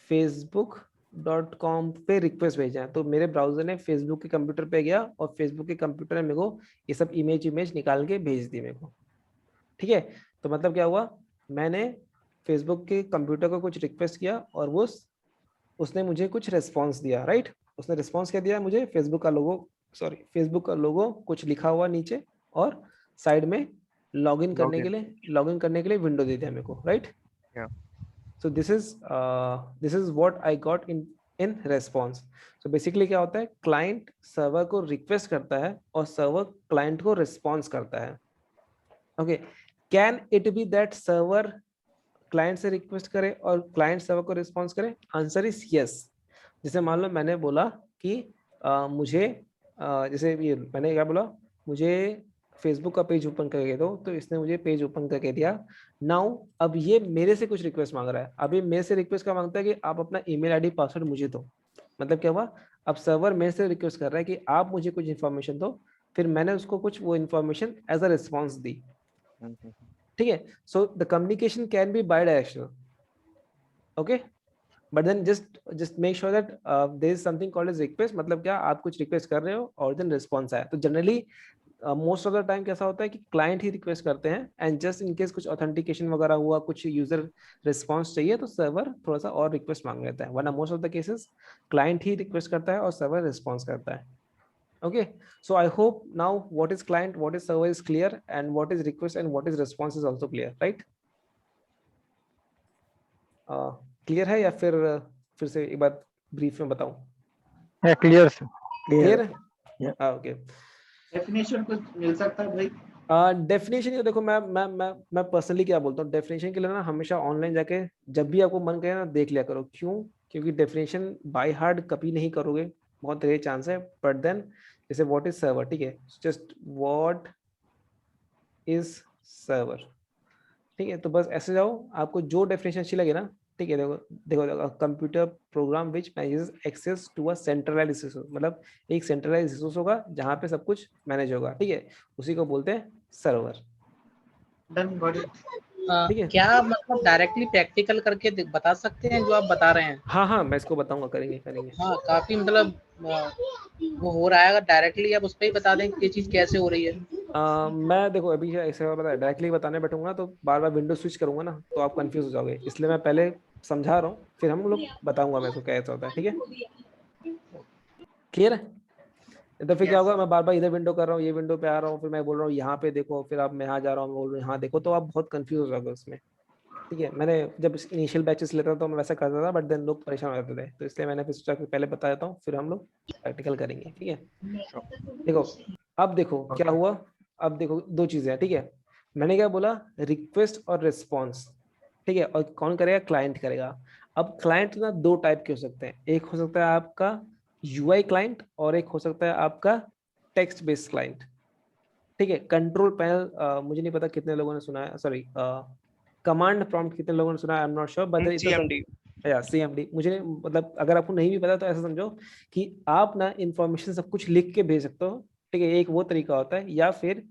facebook.com पे रिक्वेस्ट भेजा है. तो मेरे ब्राउजर ने फेसबुक के कंप्यूटर पे गया और फेसबुक के कंप्यूटर ने मेरे को ये सब इमेज निकाल के भेज दी मेरे को. ठीक है. तो मतलब क्या हुआ, मैंने फेसबुक के कंप्यूटर को कुछ रिक्वेस्ट किया और वो उसने मुझे कुछ रिस्पॉन्स दिया. राइट. उसने रिस्पॉन्स क्या दिया मुझे, फेसबुक का लोगो कुछ लिखा हुआ नीचे, और साइड में लॉगिन करने के लिए विंडो दे दिया मेरे को. Right. So this is what I got in response. So basically क्या होता है, क्लाइंट सर्वर को रिक्वेस्ट करता है और सर्वर क्लाइंट को रिस्पॉन्स करता है. Okay. Can it be that server client से रिक्वेस्ट करे और क्लाइंट सर्वर को रिस्पॉन्स करे? Answer is yes. जैसे मान लो मैंने बोला कि मुझे जैसे ये मैंने क्या बोला, मुझे फेसबुक का पेज ओपन करके दो, तो इसने मुझे पेज ओपन करके दिया. नाउ अब ये मेरे से कुछ रिक्वेस्ट मांग रहा है. अभी मेरे से रिक्वेस्ट क्या मांगता है कि आप अपना ईमेल आईडी पासवर्ड मुझे दो. मतलब क्या हुआ, अब सर्वर मेरे से रिक्वेस्ट कर रहा है कि आप मुझे कुछ इन्फॉर्मेशन दो, फिर मैंने उसको कुछ वो इन्फॉर्मेशन एज अ रिस्पॉन्स दी. ठीक है. So the communication can be bidirectional. Okay. But then just make sure that there is something called as request. मतलब क्या, आप कुछ रिक्वेस्ट कर रहे हो और then response आया. तो generally most of the time कैसा होता है कि क्लाइंट ही रिक्वेस्ट करते हैं, एंड जस्ट इन केस कुछ ऑथेंटिकेशन वगैरह हुआ, कुछ यूजर रिस्पांस चाहिए तो सर्वर थोड़ा सा और रिक्वेस्ट मांग लेता है, वरना most of the cases client he request करता है और सर्वर रिस्पांस करता है. Okay, so I hope now what is client, what is server is clear, and what is request and what is response is also clear, right? Clear है या फिर से एक बार ब्रीफ में बताऊं? Yeah, clear sir. Clear है? Yeah. Okay. Definition कुछ मिल सकता है भाई? डेफिनेशन देखो, मैं पर्सनली क्या बोलता हूँ, डेफिनेशन के लिए ना हमेशा ऑनलाइन जाके जब भी आपको मन करे ना देख लिया करो. क्यों? क्योंकि डेफिनेशन बाय हार्ट कभी नहीं करोगे, बहुत रेयर चांस है. बट देन जैसे व्हाट इज सर्वर, ठीक है, जस्ट व्हाट इज सर्वर, ठीक है, तो बस ऐसे जाओ, आपको जो डेफिनेशन अच्छी लगे ना, ठीक है, देखो computer program which manages access to a centralised resource, मतलब एक सेंट्रलाइज्ड रिसोर्स होगा जहाँ पे सब कुछ मैनेज होगा, ठीक है, उसी को बोलते हैं सर्वर. Done, got it. ठीक है. क्या मतलब डायरेक्टली प्रैक्टिकल करके बता सकते हैं जो आप बता रहे हैं? हाँ, मैं इसको बताऊंगा, करेंगे. हाँ, काफी मतलब वो हो रहा है, अगर डायरेक्टली आप उस पर ही बता दें कि ये चीज कैसे हो रही है. मैं देखो अभी ऐसे बता डायरेक्टली बताने बैठूंगा तो बार बार विंडो स्विच करूंगा ना, तो आप कंफ्यूज हो जाओगे, इसलिए मैं पहले समझा रहा हूँ, फिर हम लोग बताऊंगा मैं इसको कैसे होता है. ठीक है, क्लियर है? तो फिर क्या होगा, मैं बार बार इधर विंडो कर रहा हूँ, ये विंडो पे आ रहा हूँ, फिर मैं बोल रहा हूँ यहाँ पे देखो, फिर आप मैं यहाँ जा रहा हूँ, बोल रहा हूँ यहाँ देखो, तो आप बहुत कंफ्यूज हो जाओगे उसमें. ठीक है, मैंने जब इनिशियल बैचेस लेता था तो मैं वैसा करता था, बट देन लोग परेशान हो जाते थे, तो इसलिए मैंने फिर सोचा कि पहले बता देता हूँ, फिर हम लोग प्रैक्टिकल करेंगे. ठीक है, देखो अब देखो क्या हुआ. अब देखो दो चीजें हैं. ठीक है, मैंने क्या बोला, रिक्वेस्ट और रिस्पॉन्स. ठीक है, और कौन करेगा, क्लाइंट करेगा. अब क्लाइंट ना दो टाइप के हो सकते हैं, एक हो सकता है आपका यूआई क्लाइंट और एक हो सकता है आपका टेक्स्ट बेस्ड क्लाइंट. ठीक है, कंट्रोल पैनल मुझे नहीं पता कितने लोगों ने सुना है, सॉरी कमांड प्रॉम्प्ट कितने लोगों ने सुना है, I am not sure, but CMD. या CMD. मुझे मतलब अगर आपको नहीं भी पता तो ऐसा समझो कि आप ना इंफॉर्मेशन सब कुछ लिख के भेज सकते हो. ठीक है, एक वो तरीका होता है, या फिर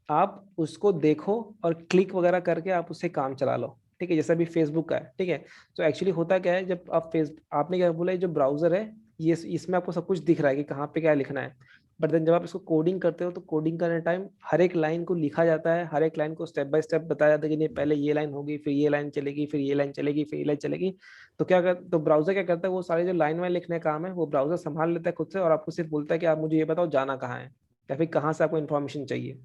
आप उसको देखो और क्लिक वगैरह करके आप उससे काम चला लो. ठीक है, जैसा भी फेसबुक का है. ठीक है, तो एक्चुअली होता क्या है, जब आप आपने क्या बोला, जो ब्राउजर है ये इसमें आपको सब कुछ दिख रहा है कि कहाँ पे क्या लिखना है, बट देन जब आप इसको कोडिंग करते हो तो कोडिंग करने टाइम हर एक लाइन को लिखा जाता है, हर एक लाइन को स्टेप बाय स्टेप बताया जाता है कि नहीं पहले ये लाइन होगी, फिर ये लाइन चलेगी, फिर ये लाइन चलेगी, फिर ये लाइन चलेगी. तो तो ब्राउजर क्या करता है, वो सारे जो लाइन वाइन लिखने का काम है वो ब्राउजर संभाल लेता है खुद से, और आपको सिर्फ बोलता है कि आप मुझे ये बताओ जाना कहाँ है, या फिर कहाँ से आपको इन्फॉर्मेशन चाहिए.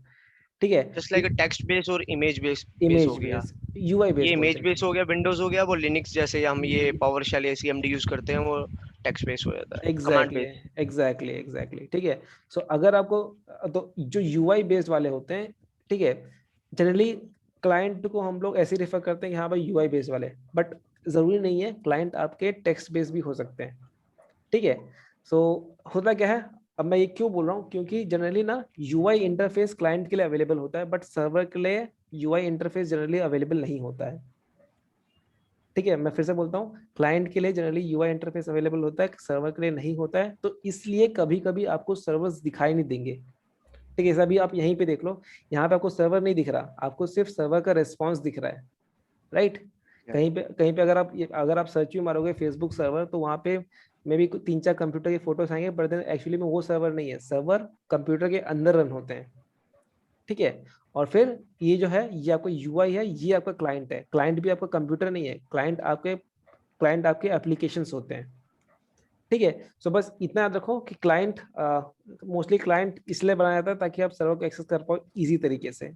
ठीक है, जस्ट लाइक टेक्स्ट बेस और इमेज बेस हो इमेज गया. बेस, यूआई बेस, ये इमेज बेस हो गया, विंडोज हो गया, वो लिनक्स जैसे हम ये पावर शेल या CMD यूज करते हैं, वो टेक्स्ट बेस हो जाता है, कमांड बेस. एग्जैक्टली. ठीक है, सो अगर आपको तो जो यूआई बेस्ड वाले होते हैं, ठीक है, जनरली क्लाइंट को हम लोग ऐसे रेफर करते हैं कि हाँ भाई यूआई बेस्ड वाले, बट जरूरी नहीं है, क्लाइंट आपके टेक्स्ट बेस्ड भी हो सकते हैं. ठीक है, सो होता क्या है, अब मैं ये क्यों बोल रहा हूँ, क्योंकि जनरली ना यूआई इंटरफेस क्लाइंट के लिए अवेलेबल होता है, बट सर्वर के लिए यूआई इंटरफेस जनरली अवेलेबल नहीं होता है. ठीक है, मैं फिर से बोलता हूँ, क्लाइंट के लिए जनरली यूआई इंटरफेस अवेलेबल होता है, सर्वर के लिए नहीं होता है, तो इसलिए कभी कभी आपको सर्वर्स दिखाई नहीं देंगे. ठीक है, ऐसा भी आप यहीं पे देख लो, यहाँ पे आपको सर्वर नहीं दिख रहा, आपको सिर्फ सर्वर का रिस्पॉन्स दिख रहा है. राइट, कहीं पे अगर आप सर्च भी मारोगे फेसबुक सर्वर, तो वहाँ पे मे भी 3-4 कंप्यूटर के फोटोज आएंगे, बट एक्चुअली में वो सर्वर नहीं है, सर्वर कंप्यूटर के अंदर रन होते हैं. ठीक है, और फिर ये जो है ये आपका यूआई है, ये आपका क्लाइंट है. क्लाइंट भी आपका कंप्यूटर नहीं है, क्लाइंट आपके एप्लीकेशंस होते हैं. ठीक है, सो बस इतना याद रखो कि क्लाइंट मोस्टली क्लाइंट इसलिए बनाया जाता है ताकि आप सर्वर को एक्सेस कर पाओ इजी तरीके से.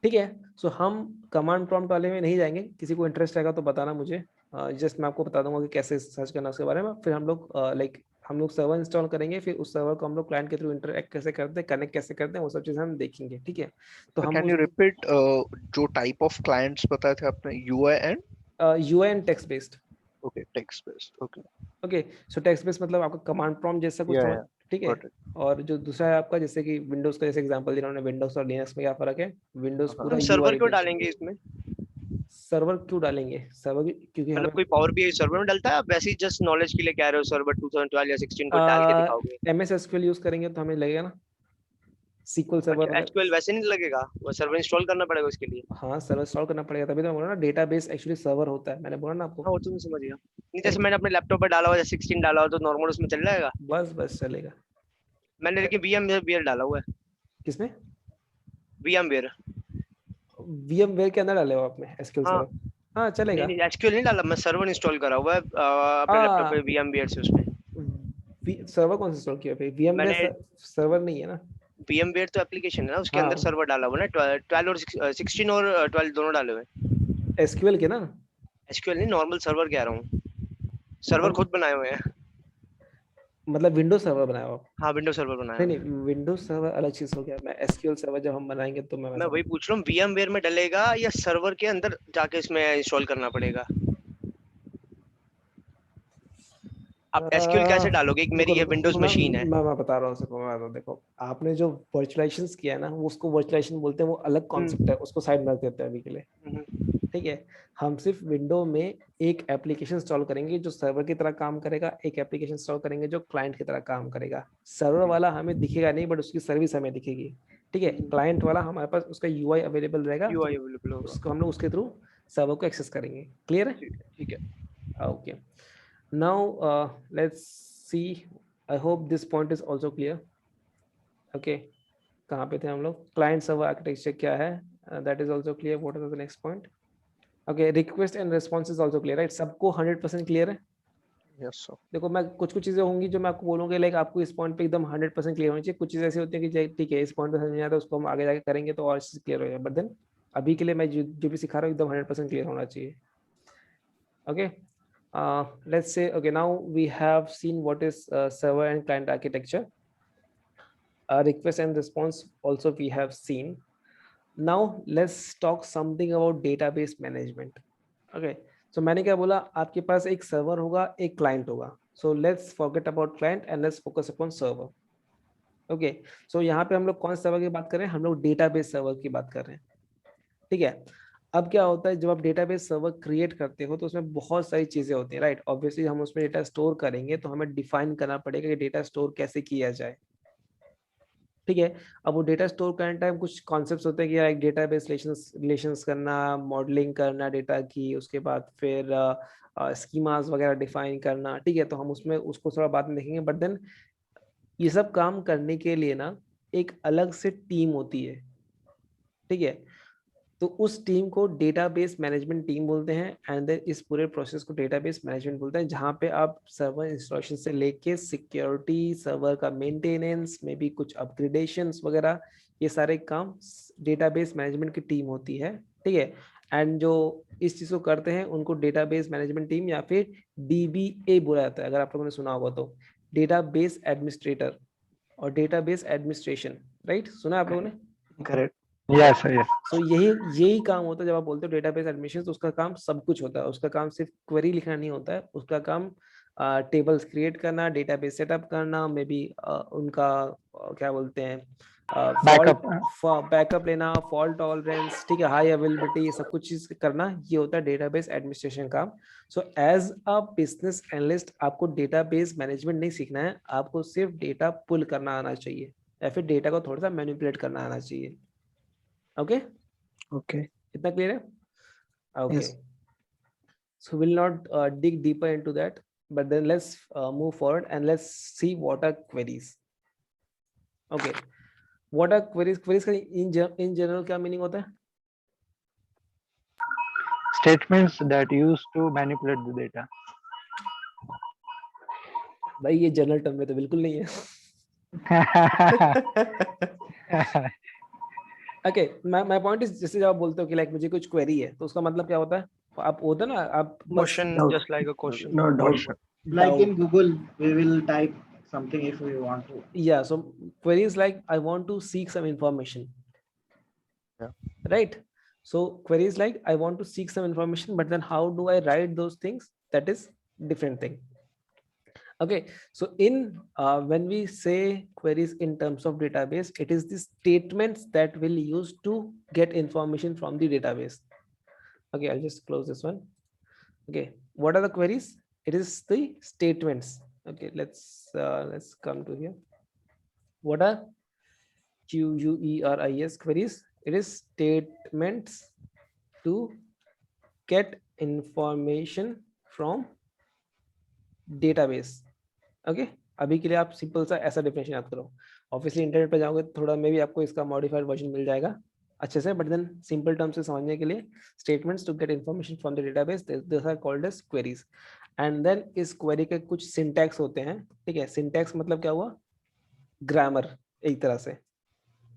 ठीक है, सो हम कमांड प्रॉम्प्ट वाले में नहीं जाएंगे, किसी को इंटरेस्ट रहेगा तो बताना मुझे, जस्ट मैं आपको बता दूंगा कि कैसे सर्च करना उसके बारे में. फिर हम लोग सर्वर इंस्टॉल करेंगे, फिर उस सर्वर को हम लोग क्लाइंट के थ्रू इंटरेक्ट कैसे करते हैं, कनेक्ट कैसे करते हैं, वो सब चीजें हम देखेंगे. ठीक है, तो हम कैन यू रिपीट जो टाइप ऑफ क्लाइंट्स बताए थे आपने, UI and text based. Okay, text based. Okay, so text based मतलब आपका कमांड प्रॉम्प्ट जैसा कुछ. ठीक है, और जो दूसरा है आपका, जैसे कि विंडोज का जैसे एग्जांपल दिया उन्होंने, विंडोज और लिनक्स में क्या फर्क है, विंडोज पूरा सर्वर क्यों डालेंगे इसमें, सर्वर क्यों डालेंगे, सर्वर क्योंकि मतलब कोई पावर BI सर्वर में डलता है, आप वैसे ही जस्ट नॉलेज के लिए कह रहे हो सर्वर 2012 या 16 को डाल के दिखाओगे. MS SQL यूज करेंगे तो हमें लगेगा ना. SQL सर्वर SQL वैसे नहीं लगेगा, वो सर्वर इंस्टॉल करना पड़ेगा उसके लिए। हाँ सर्वर इंस्टॉल करना पड़ेगा, तभी तो मैं बोला ना डेटाबेस एक्चुअली सर्वर होता है, मैंने बोला ना आपको। हाँ वो तो मैं समझ गया। नहीं जैसे मैंने अपने लैपटॉप पर डाला हुआ है 16 डाला हुआ तो नॉर्मल उसमें चल जाएगा। बस चलेगा। मैंने लेकिन VMware डाला हुआ है। किसमें? VMware। VMware के अंदर डाले हो आपने SQL हाँ सर्वर? हाँ चलेगा। नहीं SQL नहीं डाला, मैं सर्वर इंस्टॉल करा हुआ है अपने लैपटॉप पे VMware से उसमें। सर्वर कौन सा इंस्टॉल किया भाई? VMware मैंने सर्वर नहीं है ना। VMware तो एप्लीकेशन है ना, उसके हाँ। अंदर सर्वर डाला हुआ है ना, 12 और 16 और 12 दोनों डाले हुए हैं। SQL के ना? SQL नहीं, नॉर्मल सर्वर कह रहा हूँ, सर्वर खुद बनाए हुए हैं। मतलब विंडोज सर्वर बनाया हो आप? हाँ विंडो सर्वर बनाया नहीं हुआ है। नहीं, विंडोज सर्वर अलग चीज हो गया, मैं SQL सर्वर जब हम बनाएंगे तो मैं मैं वही पूछ रहा हूँ VMware में डलेगा या सर्वर के अंदर जाके इसमें इंस्टॉल करना पड़ेगा। आप SQL कैसे डालोगे? एक मेरी ये विंडोज मशीन है। मैं बता रहा हूँ, मैं बता रहा हूँ, देखो आपने जो वर्चुअलाइजेशन किया है ना, वो उसको वर्चुअलाइजेशन बोलते हैं, वो अलग कॉन्सेप्ट है, उसको साइड में रख देते हैं अभी के लिए। ठीक है, हम सिर्फ विंडो में एक एप्लीकेशन इंस्टॉल करेंगे जो सर्वर की तरह काम करेगा, एक एप्लीकेशन इंस्टॉल करेंगे जो क्लाइंट की तरह काम करेगा। सर्वर वाला हमें दिखेगा नहीं, बट उसकी सर्विस हमें दिखेगी। ठीक है, क्लाइंट वाला हमारे पास उसका UI अवेलेबल रहेगा, UI अवेलेबल होगा, उसको हम लोग उसके थ्रू सर्वर को एक्सेस करेंगे। क्लियर है? ठीक है। Okay, now let's see, I hope this point is also clear. Okay, कहाँ पे थे हम लोग? क्लाइंट सर्वर आर्किटेक्चर क्या है, that is also clear. What is the next point? Okay, request and response is also clear, right? सबको 100% clear है? Yes sir. देखो मैं कुछ चीजें होंगी जो मैं आपको बोलूंगा, लाइक आपको इस पॉइंट पे एकदम 100% क्लियर होनी चाहिए। कुछ चीजें ऐसी होती है कि ठीक है इस पॉइंट पे समझ नहीं आता, उसको हम आगे जाके करेंगे तो और चीज क्लियर हो जाएगा, बट देन अभी के लिए मैं जो भी सिखा रहा हूँ एकदम 100% क्लियर होना चाहिए। Okay, let's say, okay, now we have seen what is server and client architecture. Request and response also we have seen. Now let's talk something about database management. Okay, so मैंने क्या बोला, आपके पास एक server होगा, एक client होगा। So let's forget about client and let's focus upon server. Okay, so यहाँ पे हम लोग कौन सर्वर की बात कर रहे हैं? हम लोग डेटाबेस सर्वर की बात कर रहे हैं। ठीक है, अब क्या होता है, जब आप डेटाबेस सर्वर क्रिएट करते हो तो उसमें बहुत सारी चीजें होती हैं, राइट? ऑब्वियसली हम उसमें डेटा स्टोर करेंगे तो हमें डिफाइन करना पड़ेगा कि डेटा स्टोर कैसे किया जाए। ठीक है, अब वो डेटा स्टोर करने टाइम कुछ कॉन्सेप्ट्स होते हैं कि एक डेटाबेस रिलेशंस करना, मॉडलिंग करना डेटा की, उसके बाद फिर स्कीमास वगैरह डिफाइन करना। ठीक है, तो हम उसमें उसको थोड़ा बाद में देखेंगे, बट देन ये सब काम करने के लिए ना एक अलग से टीम होती है। ठीक है, तो उस टीम को डेटाबेस मैनेजमेंट टीम बोलते हैं, एंड देन इस पूरे प्रोसेस को डेटाबेस मैनेजमेंट बोलते हैं, जहां पे आप सर्वर इंस्टॉलेशन से लेके सिक्योरिटी, सर्वर का मेंटेनेंस में भी कुछ अपग्रेडेशंस वगैरह, ये सारे काम डेटाबेस मैनेजमेंट की टीम होती है। ठीक है, एंड जो इस चीज को करते हैं उनको डेटाबेस मैनेजमेंट टीम या फिर DBA बोला जाता है, अगर आप लोगों ने सुना होगा तो, डेटाबेस एडमिनिस्ट्रेटर और डेटाबेस एडमिनिस्ट्रेशन, राइट? सुना आप लोगों ने? Correct. Yes, yes. सो यही काम होता है जब आप बोलते हो डेटाबेस एडमिशन, तो उसका काम सब कुछ होता है। उसका काम सिर्फ क्वेरी लिखना नहीं होता है, उसका काम टेबल्स क्रिएट करना, डेटाबेस सेटअप करना, मे बी उनका क्या बोलते हैं, बैकअप लेना, फॉल्ट टॉलरेंस, ठीक है, हाई अवेलेबिलिटी, सब कुछ चीज करना, ये होता है डेटाबेस एडमिनिस्ट्रेशन काम। So as a business analyst आपको डेटाबेस मैनेजमेंट नहीं सीखना है, आपको सिर्फ डेटा पुल करना आना चाहिए या फिर डेटा को थोड़ा सा मैनिपुलेट करना आना चाहिए। Okay, Okay. इतना क्लियर है? Okay, Yes. so we'll not dig deeper into that, but then let's move forward and let's see what are queries. Okay, what are queries? Queries का in general क्या meaning होता है? Statements that used to manipulate the data. भाई ये general term में तो बिल्कुल नहीं है। ओके, my point is, जैसे जब आप बोलते हो कि लाइक मुझे कुछ क्वेरी है, तो उसका मतलब क्या होता है? आप होता है ना, आप question, doubt. Just like a question. No doubt. Like in Google, we will type something if we want to. yeah, so query is like I want to seek some information. Yeah. Right, so query is like I want to seek some information, but then how do I write those things? That is different thing. Okay, so in when we say queries in terms of database, it is the statements that will use to get information from the database. Okay, I'll just close this one. Okay, what are the queries? It is the statements. Okay, let's come to here. What are queries, queries. It is statements to get information from database. Okay अभी के लिए आप simple सा ऐसा definition याद करो. Obviously internet पे जाओगे तो थोड़ा मे भी आपको इसका मॉडिफाइड वर्जन मिल जाएगा अच्छे से, बट देन सिंपल टर्म से समझने के लिए statements to get information from the database, this are called as queries. And then इस क्वेरी के कुछ सिंटैक्स होते हैं. ठीक है, सिंटैक्स मतलब क्या हुआ? ग्रामर एक तरह से.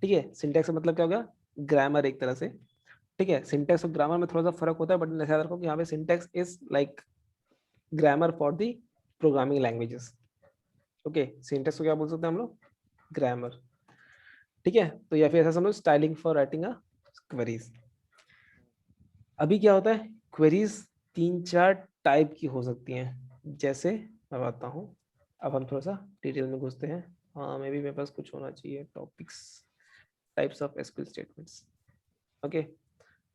ठीक है, सिंटैक्स मतलब क्या होगा? ग्रामर एक तरह से. ठीक है, सिंटैक्स और ग्रामर में थोड़ा सा फर्क होता है, बट ऐसा रखो कि यहाँ पे syntax is like grammar for the programming languages. Okay, syntax को क्या बोल सकते हैं हम लोग? ग्रामर. ठीक है, तो या फिर ऐसा समझो styling for writing a queries. अभी क्या होता है, क्वेरीज 3-4 टाइप की हो सकती हैं. जैसे मैं बताता हूँ, अब हम थोड़ा सा डिटेल में घुसते हैं. हाँ, मे बी मेरे पास कुछ होना चाहिए topics, types of SQL statements. Okay,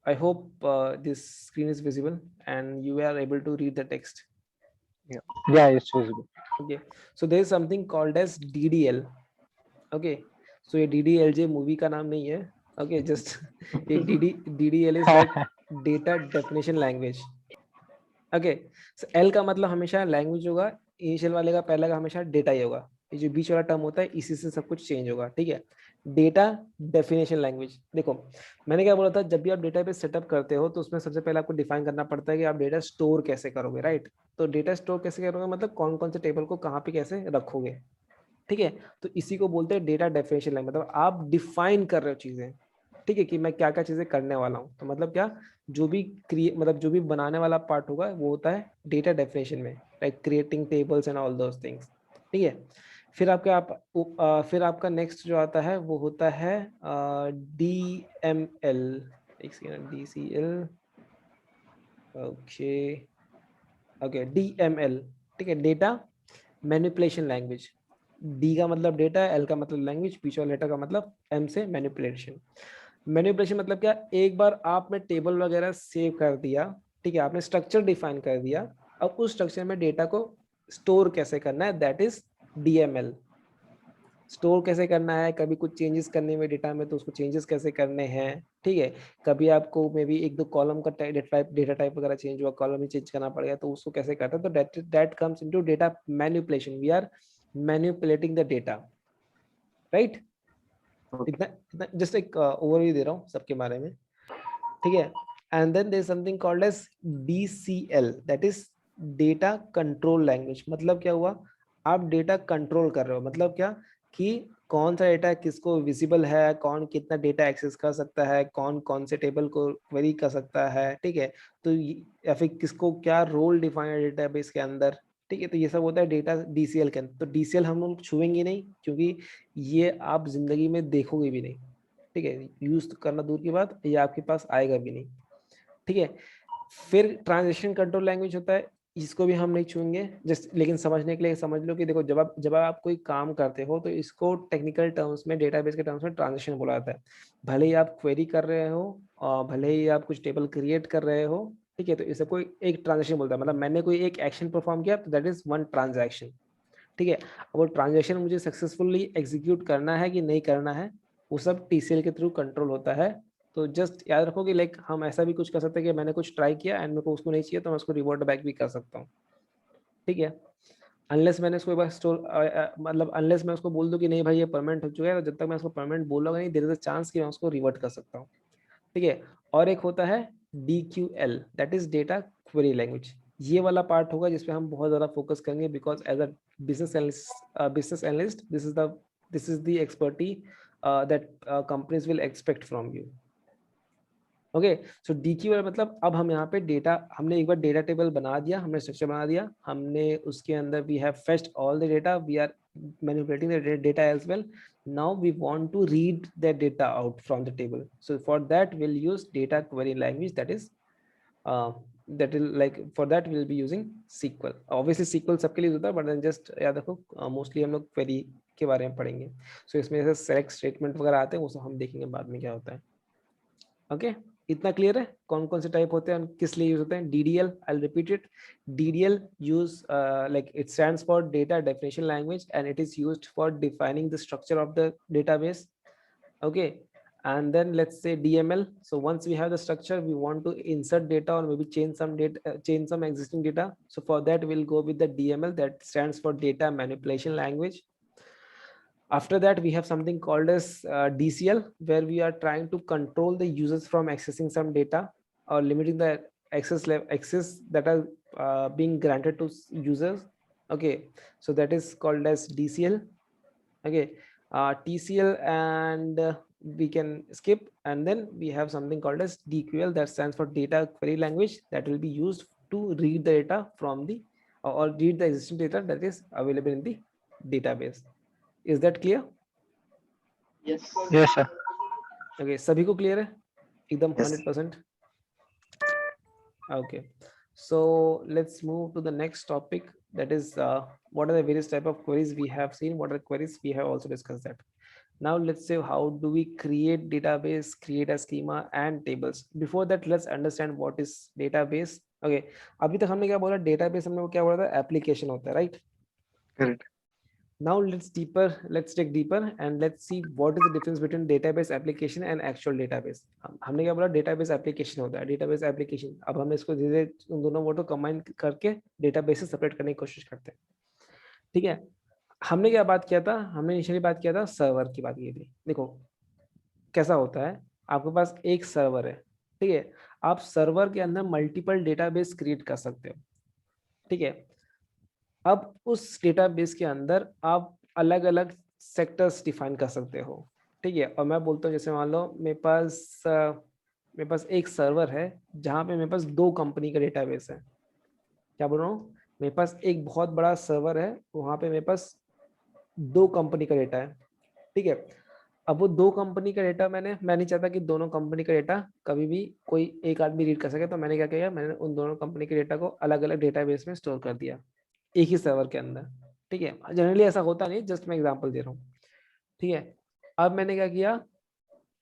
I hope this screen is visible and you are able to read the text. Yeah, it's visible. Okay, so there is something called as DDL. Okay, so ये DDLJ movie का नाम नहीं है. Okay, just ये DDL is like data definition language. Okay, so L का मतलब हमेशा language होगा, इनिशियल वाले का पहला का हमेशा डेटा ही होगा. ये जो बीच वाला टर्म होता है इसी से सब कुछ चेंज होगा. ठीक है, डेटा डेफिनेशन लैंग्वेज. देखो मैंने क्या बोला था, जब भी आप डेटाबेस सेटअप करते हो तो उसमें सबसे पहले आपको डिफाइन करना पड़ता है कि आप डेटा स्टोर कैसे करोगे. राइट, तो डेटा स्टोर कैसे करोगे मतलब कौन कौन से टेबल को कहाँ पे कैसे रखोगे. ठीक है, तो इसी को बोलते हैं डेटा डेफिनेशन लैंग्वेज. मतलब आप डिफाइन कर रहे हो चीजें. ठीक है, कि मैं क्या क्या चीजें करने वाला हूँ. तो मतलब क्या, जो भी मतलब जो भी बनाने वाला पार्ट होगा वो होता है डेटा डेफिनेशन में, like creating tables and all those things. ठीक है, फिर फिर आपका नेक्स्ट जो आता है वो होता है DML. एक सेकंड, DCL. Okay, DML. ठीक है, डेटा मैनिपुलेशन लैंग्वेज. D का मतलब डेटा, L का मतलब लैंग्वेज, पीछे वाले लेटर का मतलब M से मैनिपुलेशन. मैनिपुलेशन मतलब क्या, एक बार आपने टेबल वगैरह सेव कर दिया. ठीक है, आपने स्ट्रक्चर डिफाइन कर दिया, अब उस स्ट्रक्चर में डेटा को स्टोर कैसे करना है, दैट इज DML. स्टोर कैसे करना है, कभी कुछ चेंजेस करने में डेटा में तो उसको चेंजेस कैसे करने हैं. ठीक है, कभी आपको मे बी 1-2 कॉलम का डेटा टाइप वगैरह चेंज हुआ, कॉलम ही चेंज करना पड़ेगा, तो उसको कैसे करता है. तो that comes into data manipulation. We are manipulating the data. Right, इतना जस्ट एक ओवरव्यू दे रहा हूँ सबके बारे में. ठीक है, and then there is something called as DCL, that is data control language. मतलब क्या हुआ, आप डेटा कंट्रोल कर रहे हो. मतलब क्या, कि कौन सा डेटा किसको विजिबल है, कौन कितना डेटा एक्सेस कर सकता है, कौन कौन से टेबल को क्वेरी कर सकता है. ठीक है, तो या फिर किसको क्या रोल डिफाइन है डेटाबेस के अंदर. ठीक है, तो ये सब होता है डेटा DCL के अंदर. तो DCL हम लोग छुएंगे नहीं, क्योंकि ये आप जिंदगी में देखोगे भी नहीं. ठीक है, यूज करना दूर की बात, ये आपके पास आएगा भी नहीं. ठीक है, फिर ट्रांजेक्शन कंट्रोल लैंग्वेज होता है, इसको भी हम नहीं छूएंगे. जस्ट लेकिन समझने के लिए समझ लो कि देखो, जब आप कोई काम करते हो तो इसको टेक्निकल टर्म्स में, डेटाबेस के टर्म्स में ट्रांजेक्शन बोला जाता है. भले ही आप क्वेरी कर रहे हो और भले ही आप कुछ टेबल क्रिएट कर रहे हो. ठीक है, तो इसे कोई एक ट्रांजेक्शन बोलता है. मतलब मैंने कोई एक एक्शन परफॉर्म किया तो दैट इज वन ट्रांजैक्शन. ठीक है, वो ट्रांजैक्शन मुझे सक्सेसफुली एग्जीक्यूट करना है कि नहीं करना है, वो सब TCL के थ्रू कंट्रोल होता है. तो जस्ट याद रखो कि लाइक हम ऐसा भी कुछ कर सकते हैं कि मैंने कुछ ट्राई किया एंड मेरे को उसको नहीं चाहिए तो मैं उसको रिवर्ट बैक भी कर सकता हूँ. ठीक है, अनलेस मैंने इसको एक बार स्टोर मतलब अनलेस मैं उसको बोल दूं कि नहीं भाई ये परमानेंट हो चुका है, तो जब तक मैं उसको परमानेंट बोलूंगा नहीं, देयर इज अ चांस कि मैं उसको रिवर्ट कर सकता हूँ. ठीक है, और एक होता है DQL, that is data query language. ये वाला पार्ट होगा जिसपे हम बहुत ज्यादा फोकस करेंगे, because as a business analyst this is the expertise that companies will expect from you. Okay, so DQL मतलब अब हम यहाँ पे डेटा, हमने एक बार डेटा टेबल बना दिया, हमने स्ट्रक्चर बना दिया, हमने उसके अंदर we have fetched all the data, we are manipulating the data as well. Now we want to read the data out from the table. So for that will use data query language, that will like for that we'll be using SQL. Obviously SQL सबके लिए होता है, but then just याद रखो mostly हम लोग query के बारे में पढ़ेंगे. सो इसमें जैसे सेलेक्ट स्टेटमेंट वगैरह आते हैं, वो सब हम देखेंगे बाद में क्या होता है. ओके, इतना क्लियर है कौन कौन से टाइप होते हैं और किस लिए यूज होते हैं. DDL, I will repeat it. DDL use like it stands for data definition language and it is used for defining the structure of the database. Okay. And then let's say DML. So once we have the structure, we want to insert data or maybe change some data, change some existing data. So for that, we'll go with the DML, that stands for data manipulation language. After that, we have something called as DCL, where we are trying to control the users from accessing some data or limiting the access that are being granted to users. Okay, so that is called as DCL. Okay, TCL, and we can skip. And then we have something called as DQL, that stands for data query language, that will be used to read the data from the or read the existing data that is available in the database. Is that clear? Yes. Yes, sir. Okay, सभी को clear है एकदम Yes. 100%? Okay, so let's move to the next topic, that is what are the various type of queries we have seen, what are the queries we have also discussed that. Now let's say how do we create database, create a schema and tables. Before that, let's understand what is database. Okay, अभी तक हमने क्या बोला, database हमने क्या बोला था, application होता है, right? Correct. Now let's take deeper and let's see what is the difference between database application and actual database. हमने क्या बोला, database application होता है, database application. अब हम इसको धीरे उन दोनों को कंबाइन करके database से सेपरेट करने की कोशिश करते हैं. ठीक है, हमने क्या बात किया था, हमने इनिशियली बात किया था सर्वर की बात की थी. देखो कैसा होता है, आपके पास एक सर्वर है, ठीक है, आप सर्वर के अंदर मल्टीपल डेटाबेस क्रिएट कर सकते हो. ठीक है, अब उस डेटाबेस के अंदर आप अलग अलग सेक्टर्स डिफाइन कर सकते हो. ठीक है, और मैं बोलता हूँ जैसे मान लो मेरे पास एक सर्वर है जहाँ पे मेरे पास 2 कंपनी का डेटाबेस है. क्या बोल रहा हूँ, मेरे पास एक बहुत बड़ा सर्वर है, वहाँ पे मेरे पास 2 कंपनी का डेटा है. ठीक है, अब वो 2 कंपनी का डेटा मैं नहीं चाहता कि दोनों कंपनी का डेटा कभी भी कोई एक आदमी रीड कर सके, तो मैंने क्या किया, मैंने उन दोनों कंपनी के डेटा को अलग अलग डेटाबेस में स्टोर कर दिया एक ही सर्वर के अंदर. ठीक है, जनरली ऐसा होता नहीं, जस्ट मैं एग्जांपल दे रहा हूँ. ठीक है, अब मैंने क्या किया,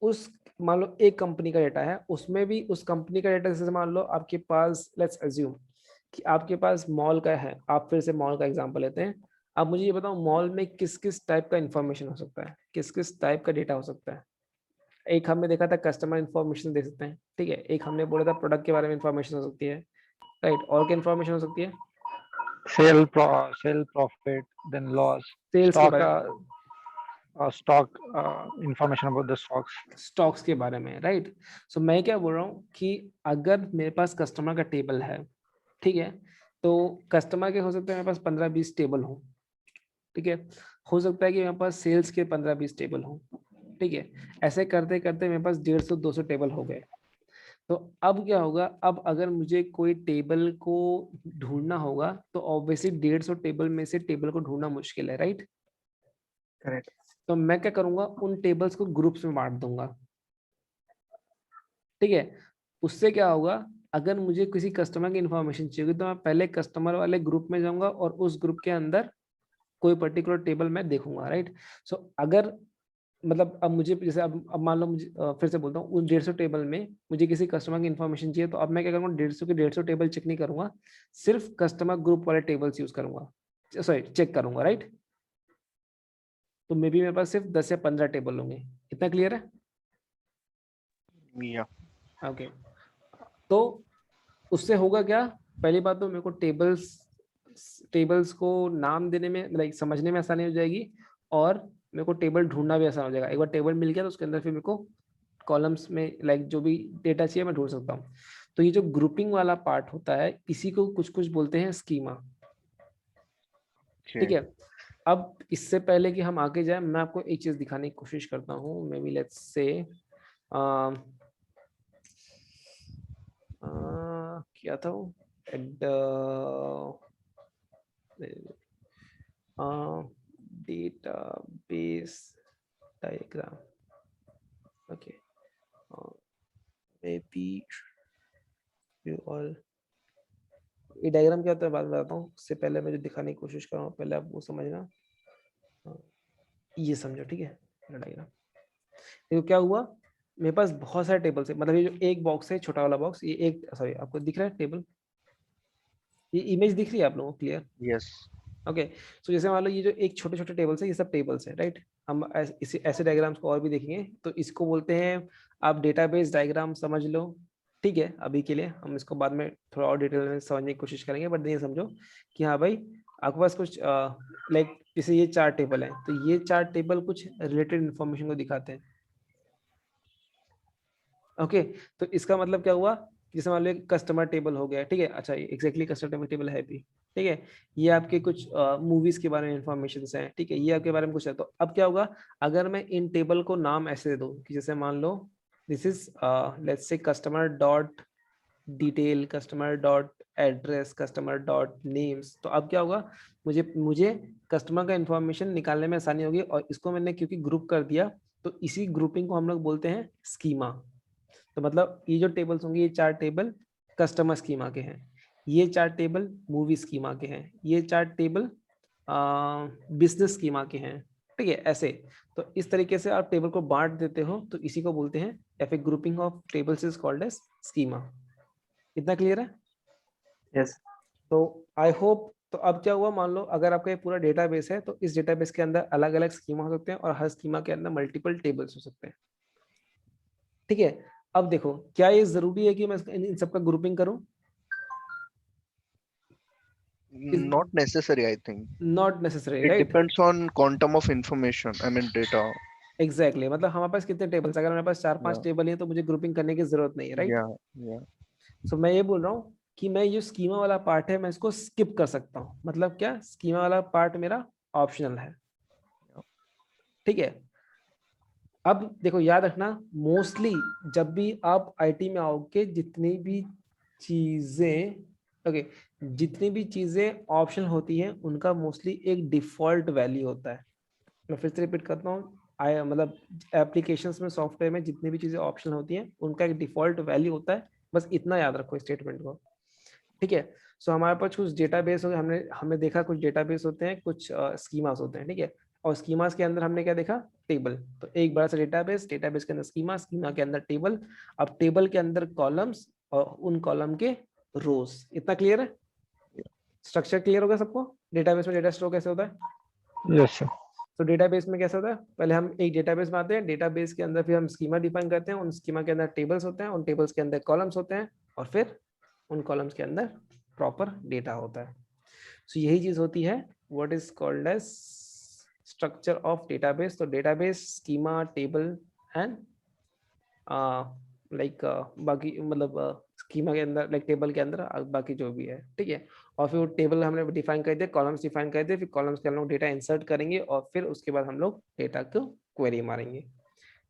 उस मान लो एक कंपनी का डेटा है, उसमें भी उस कंपनी का डेटा, जैसे मान लो आपके पास, लेट्स अज्यूम कि आपके पास मॉल का है, आप फिर से मॉल का एग्जांपल लेते हैं. अब मुझे ये बताओ मॉल में किस किस टाइप का इंफॉर्मेशन हो सकता है, किस किस टाइप का डेटा हो सकता है. एक हमने देखा था कस्टमर इंफॉर्मेशन दे सकते हैं. ठीक है, एक हमने बोला था प्रोडक्ट के बारे में इंफॉर्मेशन हो सकती है, राइट. और क्या इंफॉर्मेशन हो सकती है, sale profit, then loss, sales के बारे में, stock information about the stocks. Stocks के बारे में, राइट. सो मैं क्या बोल रहा हूँ कि अगर मेरे पास कस्टमर का टेबल है, ठीक है, तो कस्टमर के हो सकते हैं मेरे पास 15-20 टेबल हो. ठीक है, हो सकता है कि मेरे पास सेल्स के 15-20 टेबल हो. ठीक है, ऐसे करते करते मेरे पास 150-200 टेबल हो गए. तो अब क्या होगा, अब अगर मुझे कोई टेबल को ढूंढना होगा तो ऑब्वियसली 150 टेबल में से टेबल को ढूंढना मुश्किल है, राइट. Correct. तो मैं क्या करूंगा, उन टेबल्स को ग्रुप्स में बांट दूंगा. ठीक है, उससे क्या होगा, अगर मुझे किसी कस्टमर की इंफॉर्मेशन चाहिए तो मैं पहले कस्टमर वाले ग्रुप में जाऊंगा और उस ग्रुप के अंदर कोई पर्टिकुलर टेबल मैं देखूंगा, राइट. सो अगर मतलब अब मुझे जैसे अब मान लो मुझे फिर से बोलता हूँ, उन 150 टेबल में मुझे किसी कस्टमर की इंफॉर्मेशन चाहिए, तो अब मैं क्या करूँगा, 150 के 150 टेबल चेक नहीं करूंगा, सिर्फ कस्टमर ग्रुप वाले टेबल्स यूज करूंगा, सॉरी चेक करूंगा, राइट. तो मे बी मेरे पास सिर्फ 10 या 15 टेबल होंगे. इतना क्लियर है? Yeah. ओके, तो उससे होगा क्या, पहली बात तो मेरे को टेबल्स को नाम देने में लाइक समझने में आसानी हो जाएगी, और मेरे को टेबल ढूंढना भी आसान हो जाएगा. एक बार टेबल मिल गया तो उसके अंदर फिर मेरे को कॉलम्स में लाइक जो भी डेटा चाहिए मैं ढूंढ सकता हूँ. तो ये जो ग्रुपिंग वाला पार्ट होता है, इसी को कुछ कुछ बोलते हैं स्कीमा. ठीक है, अब इससे पहले कि हम आगे जाए, मैं आपको एक चीज दिखाने की कोशिश करता हूँ. मे बी लेट्स से क्या था वो, database diagram. Okay, maybe you all, ये डायग्राम क्या होता है बाद में बताता हूँ. उससे पहले मैं जो दिखाने की कोशिश कर रहा हूँ, पहले आप वो समझना. ये समझो, ठीक है. डायग्राम देखो क्या हुआ, मेरे पास बहुत सारे टेबल है, मतलब ये जो एक बॉक्स है, छोटा वाला बॉक्स, ये एक, सॉरी आपको दिख रहा है टेबल, ये इमेज दिख रही है आप लोगों को क्लियर? Yes. ओके सो जैसे मान लो ये जो एक छोटे छोटे टेबल्स है, ये सब टेबल्स है, राइट। हम इसी ऐसे डायग्राम्स को और भी देखेंगे, तो इसको बोलते हैं, आप डेटाबेस डायग्राम समझ लो, ठीक है। अभी के लिए हम इसको बाद में थोड़ा और डिटेल में समझने की कोशिश करेंगे, बट ये समझो कि हाँ भाई आपके पास कुछ लाइक जैसे ये 4 टेबल है, तो ये 4 टेबल कुछ रिलेटेड इन्फॉर्मेशन को दिखाते हैं। ओके तो इसका मतलब क्या हुआ, जैसे मान लो कस्टमर टेबल हो गया, ठीक है। अच्छा एग्जैक्टली कस्टमर टेबल है भी, ठीक है। ये आपके कुछ मूवीज के बारे में इंफॉर्मेशन है, ठीक है। ये आपके बारे में कुछ है, तो अब क्या होगा अगर मैं इन टेबल को नाम ऐसे दे दूं कि जैसे मान लो this is let's say customer dot detail, customer dot address, customer dot names, तो अब क्या होगा मुझे कस्टमर का इंफॉर्मेशन निकालने में आसानी होगी। और इसको मैंने क्योंकि ग्रुप कर दिया, तो इसी ग्रुपिंग को हम लोग बोलते हैं स्कीमा। तो मतलब ये जो टेबल्स होंगे, ये 4 टेबल कस्टमर स्कीमा के हैं, ये 4 टेबल मूवी स्कीमा के हैं, ये 4 टेबल बिजनेस स्कीमा के हैं, ठीक है। ऐसे तो इस तरीके से आप टेबल को बांट देते हो, तो इसी को बोलते हैं या फिर grouping of tables is called as schema. इतना क्लियर है? यस। तो आई होप, तो अब क्या हुआ, मान लो अगर आपका ये पूरा डेटाबेस है, तो इस डेटाबेस के अंदर अलग अलग स्कीमा हो सकते हैं और हर स्कीमा के अंदर मल्टीपल टेबल्स हो सकते हैं, ठीक है। अब देखो क्या ये जरूरी है कि मैं इन सबका ग्रुपिंग करूं? Not necessary, I think. Not necessary, It right. depends on quantum of information, I mean data. Exactly मतलब हमारे पास कितने टेबल्स, अगर हमारे पास 4-5 Yeah, टेबल है तो मुझे ग्रुपिंग करने की जरूरत नहीं है, राइट। yeah, yeah. सो मैं ये बोल रहा हूँ कि मैं ये स्कीमा वाला पार्ट है मैं इसको स्किप कर सकता हूँ, मतलब क्या स्कीमा वाला पार्ट मेरा ऑप्शनल है, ठीक है। अब देखो याद रखना, मोस्टली जब भी आप आईटी में आओगे, जितनी भी चीजें ओके जितनी भी चीजें ऑप्शनल होती हैं उनका मोस्टली एक डिफॉल्ट वैल्यू होता है। मैं फिर से रिपीट करता हूँ, मतलब एप्लीकेशंस में, सॉफ्टवेयर में जितनी भी चीजें ऑप्शनल होती हैं उनका एक डिफॉल्ट वैल्यू होता है, बस इतना याद रखो स्टेटमेंट को, ठीक है। सो हमारे पास कुछ डेटाबेस हो गए, हमने देखा कुछ डेटाबेस होते हैं, कुछ स्कीमास होते हैं, ठीक है। और स्कीमास के अंदर हमने क्या देखा, टेबल। तो एक बड़ा सा डेटाबेस, डेटाबेस के अंदर स्कीमा, स्कीमा के अंदर टेबल, अब टेबल के अंदर कॉलम्स और उन कॉलम के रोज। इतना क्लियर है? स्ट्रक्चर क्लियर होगा सबको? डेटाबेस में डेटा स्टोर कैसे होता है? Yes sir. तो डेटाबेस में कैसा होता है, पहले हम एक डेटाबेस में आते हैं, डेटाबेस के अंदर फिर हम स्कीमा डिफाइन करते हैं, उन स्कीमा के अंदर टेबल्स होते हैं, उन टेबल्स के अंदर कॉलम्स होते हैं, और फिर उन कॉलम्स के अंदर प्रॉपर डेटा होता है। सो यही चीज होती है what is called as structure of database. तो database, schema, table and like बाकी मतलब स्कीमा के अंदर, लाइक टेबल के अंदर बाकी जो भी है, ठीक है। और फिर वो टेबल हमने डिफाइन कर दिया, कॉलम्स डिफाइन कर दिए, फिर कॉलम्स के हम लोग डेटा इंसर्ट करेंगे और फिर उसके बाद हम लोग डेटा को क्वेरी मारेंगे,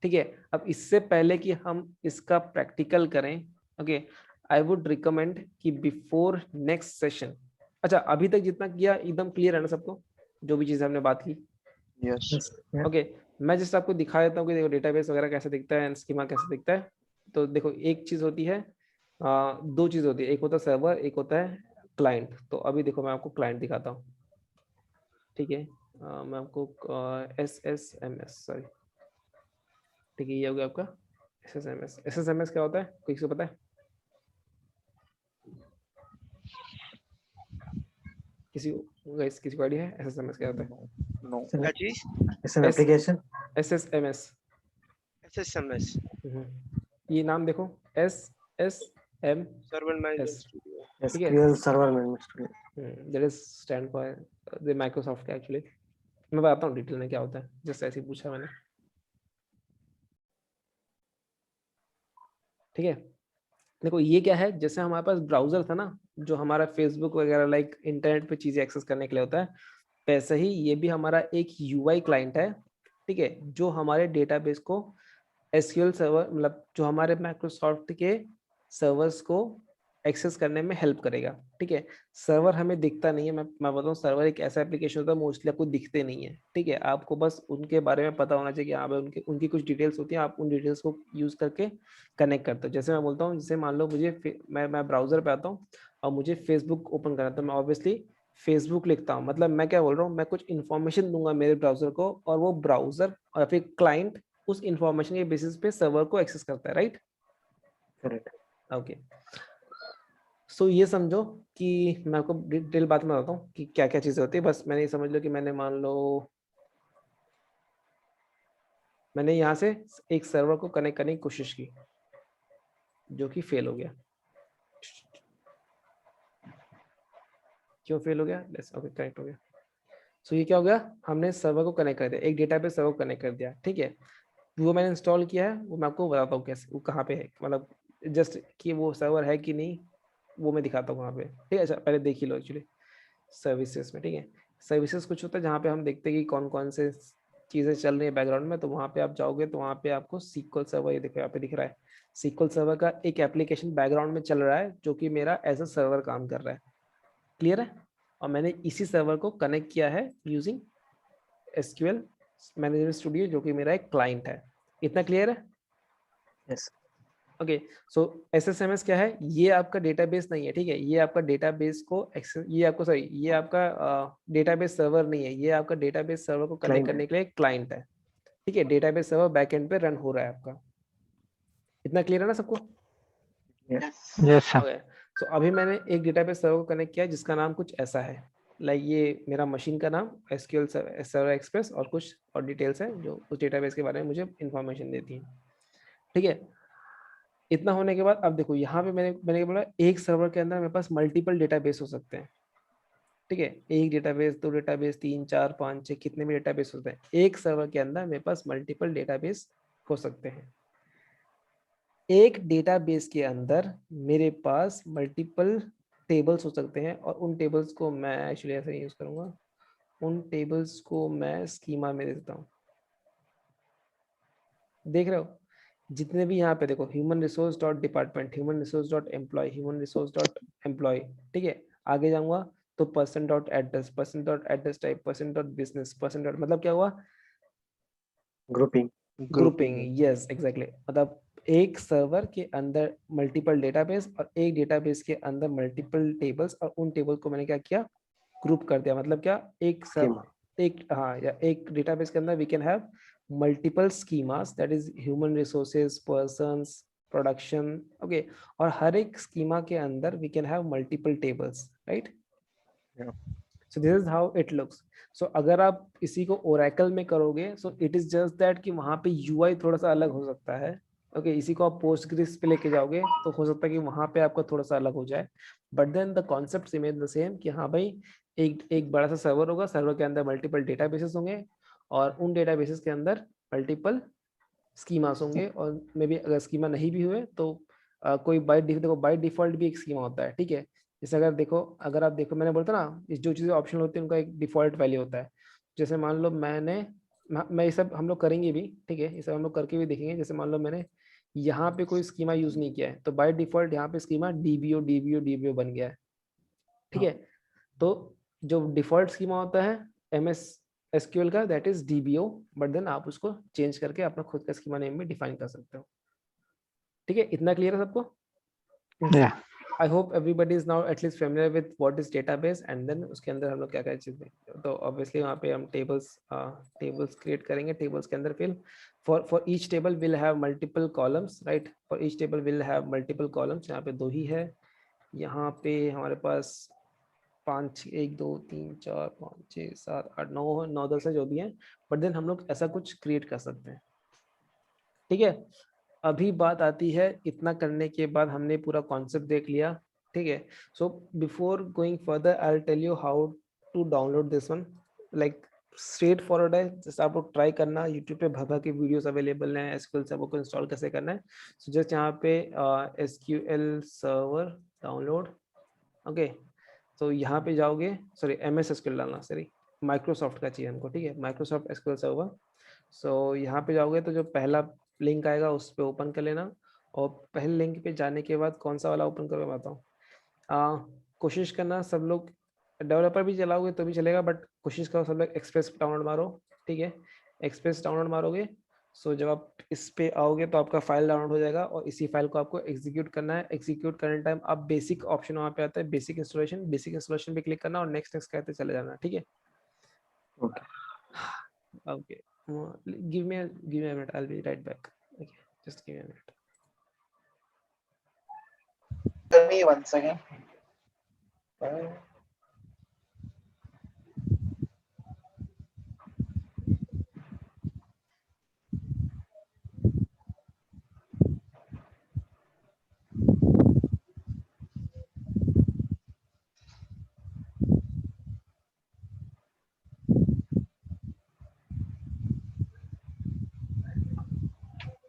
ठीक है। अब इससे पहले कि हम इसका प्रैक्टिकल करें, ओके, आई वुड रिकमेंड कि बिफोर नेक्स्ट सेशन, अच्छा अभी तक जितना किया एकदम क्लियर है ना सबको, जो भी चीज़ हमने बात की? Yes. ओके मैं जस्ट आपको दिखा देता हूँ कि देखो डेटाबेस वगैरह कैसे दिखता है, स्कीमा कैसे दिखता है। तो देखो एक चीज़ होती है, दो चीज़ होती है, एक होता है सर्वर, एक होता है क्लाइंट। तो अभी देखो मैं आपको क्लाइंट दिखाता हूँ, ठीक है। मैं आपको SSMS, सॉरी, ठीक है, ये हो गया आपका SSMS। SSMS क्या होता है, किसी को पता है? किसी को guys, किसी को आइडिया है SSMS क्या होता है? No. क्या चीज? It's an application. SSMS। SSMS, ये नाम देखो, SSM, server management Yes. Studio. ठीक है। SQL Server Management Studio. That is stand for the Microsoft का एक्चुअली। मैं बताता हूँ डिटेल में क्या होता है, जस्ट ऐसे ही पूछा मैंने, ठीक है। देखो ये क्या है, जैसे हमारे पास ब्राउजर था ना, जो हमारा फेसबुक वगैरह लाइक इंटरनेट पे चीजें एक्सेस करने के लिए होता है, वैसे ही ये भी हमारा एक UI क्लाइंट है, ठीक है, जो हमारे डेटाबेस को SQL सर्वर, मतलब जो हमारे माइक्रोसॉफ्ट के सर्वर्स को एक्सेस करने में हेल्प करेगा, ठीक है। सर्वर हमें दिखता नहीं है, मैं बताऊँ, सर्वर एक ऐसा एप्लीकेशन होता है मोस्टली आपको दिखते नहीं है, ठीक है। आपको बस उनके बारे में पता होना चाहिए कि हाँ भाई उनकी कुछ डिटेल्स होती हैं, आप उन डिटेल्स को यूज करके कनेक्ट करते हो। जैसे मैं बोलता हूँ, जैसे मान लो मुझे मैं ब्राउजर पे आता हूँ और मुझे फेसबुक ओपन करना है, तो मैं ऑब्वियसली फेसबुक लिखता हूँ, मतलब मैं क्या बोल रहा हूँ, मैं कुछ इन्फॉर्मेशन दूंगा मेरे ब्राउजर को, और वो ब्राउजर और फिर क्लाइंट उस इंफॉर्मेशन के बेसिस पे सर्वर को एक्सेस करता है, राइट? Correct. ओके सो ये समझो कि मैं आपको डिटेल बात में बताता हूँ कि क्या क्या चीजें होती है। बस मैंने ये समझ लो कि मैंने मान लो मैंने यहाँ से एक सर्वर को कनेक्ट करने की कोशिश की जो कि फेल हो गया। क्यों फेल हो गया? ओके कनेक्ट हो गया। सो ये क्या हो गया, हमने सर्वर को कनेक्ट कर दिया, एक डेटाबेस सर्वर को कनेक्ट कर दिया, ठीक है। वो मैंने इंस्टॉल किया है, वो मैं आपको बताता हूँ कैसे, वो कहाँ पे है, मतलब जस्ट कि वो सर्वर है कि नहीं वो मैं दिखाता हूँ वहाँ पे, ठीक है। अच्छा पहले देख ही लो एक्चुअली सर्विसेज में, ठीक है। सर्विसेज कुछ होता है जहाँ पे हम देखते हैं कि कौन कौन से चीज़ें चल रही है बैकग्राउंड में, तो वहाँ पे आप जाओगे तो वहाँ पे आपको SQL सर्वर, ये देखो यहाँ पे दिख रहा है SQL सर्वर का एक एप्लीकेशन बैकग्राउंड में चल रहा है जो कि मेरा एज अ सर्वर काम कर रहा है, क्लियर है। और मैंने इसी सर्वर को कनेक्ट किया है यूजिंग SQL मैनेजमेंट स्टूडियो जो कि मेरा एक क्लाइंट है। इतना क्लियर है? Yes. ओके। सो SSMS क्या है, ये आपका डेटाबेस नहीं है, ठीक है। ये आपका डेटाबेस को एक्सेस, ये आपको सॉरी, ये आपका डेटाबेस सर्वर नहीं है, ये आपका डेटाबेस सर्वर को कनेक्ट Client करने के लिए क्लाइंट है, ठीक है। डेटाबेस सर्वर बैकएंड पे रन हो रहा है आपका। इतना क्लियर है ना सबको? Yes sir. ओके। सो अभी मैंने एक डेटाबेस सर्वर को कनेक्ट किया जिसका नाम कुछ ऐसा है, लाइक ये मेरा मशीन का नाम SQL सर्वर एक्सप्रेस और कुछ और डिटेल्स है जो उस डेटाबेस के बारे में मुझे इंफॉर्मेशन देती है, ठीक है। इतना होने के बाद अब देखो यहाँ पे मैंने बोला एक सर्वर के अंदर मेरे पास मल्टीपल डेटाबेस हो सकते हैं, ठीक है। एक डेटाबेस, दो डेटाबेस, 3 4 5 6 कितने भी डेटाबेस होते हैं, एक सर्वर के अंदर मेरे पास मल्टीपल डेटाबेस हो सकते हैं। एक डेटाबेस के अंदर मेरे पास मल्टीपल टेबल्स हो सकते हैं और उन टेबल्स को मैं एक्चुअली ऐसे यूज करूंगा, उन टेबल्स को मैं स्कीमा में दे देता हूँ। देख रहे हो जितने भी यहाँ पे देखो human resource dot department, human resource dot employ, human resource dot employ, ठीक है। आगे जाऊंगा तो person dot address, person dot address type, person dot business, person dot मतलब क्या हुआ, grouping. Grouping, yes exactly. मतलब एक सर्वर के अंदर मल्टीपल डेटाबेस और एक डेटाबेस के अंदर मल्टीपल टेबल्स, और उन टेबल को मैंने क्या किया, ग्रुप कर दिया। मतलब क्या, एक सब Schema. एक हाँ या एक डेटाबेस के अंदर we can have multiple schemas, that is human resources, persons, production, okay. और हर एक स्कीमा के अंदर we can have multiple tables, right. Yeah. So this is how it looks. So अगर आप इसी को ओरेकल में करोगे so it is just that कि वहां पे यूआई थोड़ा सा अलग हो सकता है, ओके। इसी को आप पोस्टग्रिस पे लेके जाओगे तो हो सकता है कि वहां पे आपका थोड़ा सा अलग हो जाए, but then the concept remain the same कि हाँ भाई एक बड़ा सा सर्वर होगा, सर्वर के अंदर मल्टीपल डेटाबेसेस होंगे और उन डेटाबेसेस के अंदर मल्टीपल स्कीमास होंगे, और मे बी अगर स्कीमा नहीं भी हुए तो कोई बाय डिफॉल्ट भी एक स्कीमा होता है, ठीक है। जैसे अगर आप देखो मैंने बोलता ना, इस जो चीज़ें ऑप्शनल होती है उनका एक डिफॉल्ट वैल्यू होता है। जैसे मान लो मैं ये सब हम लोग करेंगे भी, ठीक है, ये सब हम लोग करके भी देखेंगे। जैसे मान लो मैंने यहाँ पे कोई स्कीमा यूज नहीं किया है तो बाय डिफॉल्ट यहाँ पे स्कीमा डीबीओ बन गया है, ठीक है। तो जो डिफॉल्ट स्कीमा होता है MS SQL का, that is DBO, but then आप उसको चेंज करके अपना खुद का स्कीमा नेम में डिफाइन कर सकते हो, ठीक है। इतना क्लियर है सबको? या I hope everybody is now at least familiar with what is database, and then उसके अंदर हम लोग क्या क्या चीजें, तो ऑब्वियसली वहाँ पे हम टेबल्स क्रिएट करेंगे। टेबल्स के अंदर फिर for each table will have multiple columns, right. For each table will have multiple columns, यहाँ पे 2 ही है। यहाँ पे हमारे पास 5 1 2 3 4 5 6 7 8 9 10 है जो भी है, बट देन हम लोग ऐसा कुछ क्रिएट कर सकते हैं, ठीक है। अभी बात आती है, इतना करने के बाद हमने पूरा कॉन्सेप्ट देख लिया, ठीक है। So before going further I will tell you how to download this one, like straight forward है। जैसे आप लोग ट्राई करना, यूट्यूब पे भर के वीडियोस अवेलेबल हैं SQL सर्वर को इंस्टॉल कैसे करना है। सो जस्ट यहाँ पे SQL सर्वर डाउनलोड, ओके। तो यहाँ पे जाओगे, सॉरी MS SQL डालना, सॉरी माइक्रोसॉफ्ट का चाहिए हमको, ठीक है, माइक्रोसॉफ्ट SQL सर्वर। सो यहाँ पे जाओगे तो जो पहला लिंक आएगा उस पर ओपन कर लेना, और पहले लिंक पे जाने के बाद कौन सा वाला ओपन करो मैं बताऊँ। कोशिश करना सब लोग, डेवलपर भी चलाओगे तो भी चलेगा, बट कोशिश करो सब लोग एक्सप्रेस डाउनलोड मारो, ठीक है। एक्सप्रेस डाउनलोड मारोगे, सो जब आप इस पे आओगे तो आपका फाइल डाउनलोड हो जाएगा, और इसी फाइल को आपको एग्जीक्यूट करना है। एग्जीक्यूट करने टाइम आप बेसिक ऑप्शन वहाँ पे आता है, बेसिक इंस्टॉलेशन पे क्लिक करना और नेक्स्ट नेक्स्ट कहते चले जाना, ठीक है। Okay. Okay. Give me a minute. I'll be right back. Okay. Just give me a minute. Tell me once again.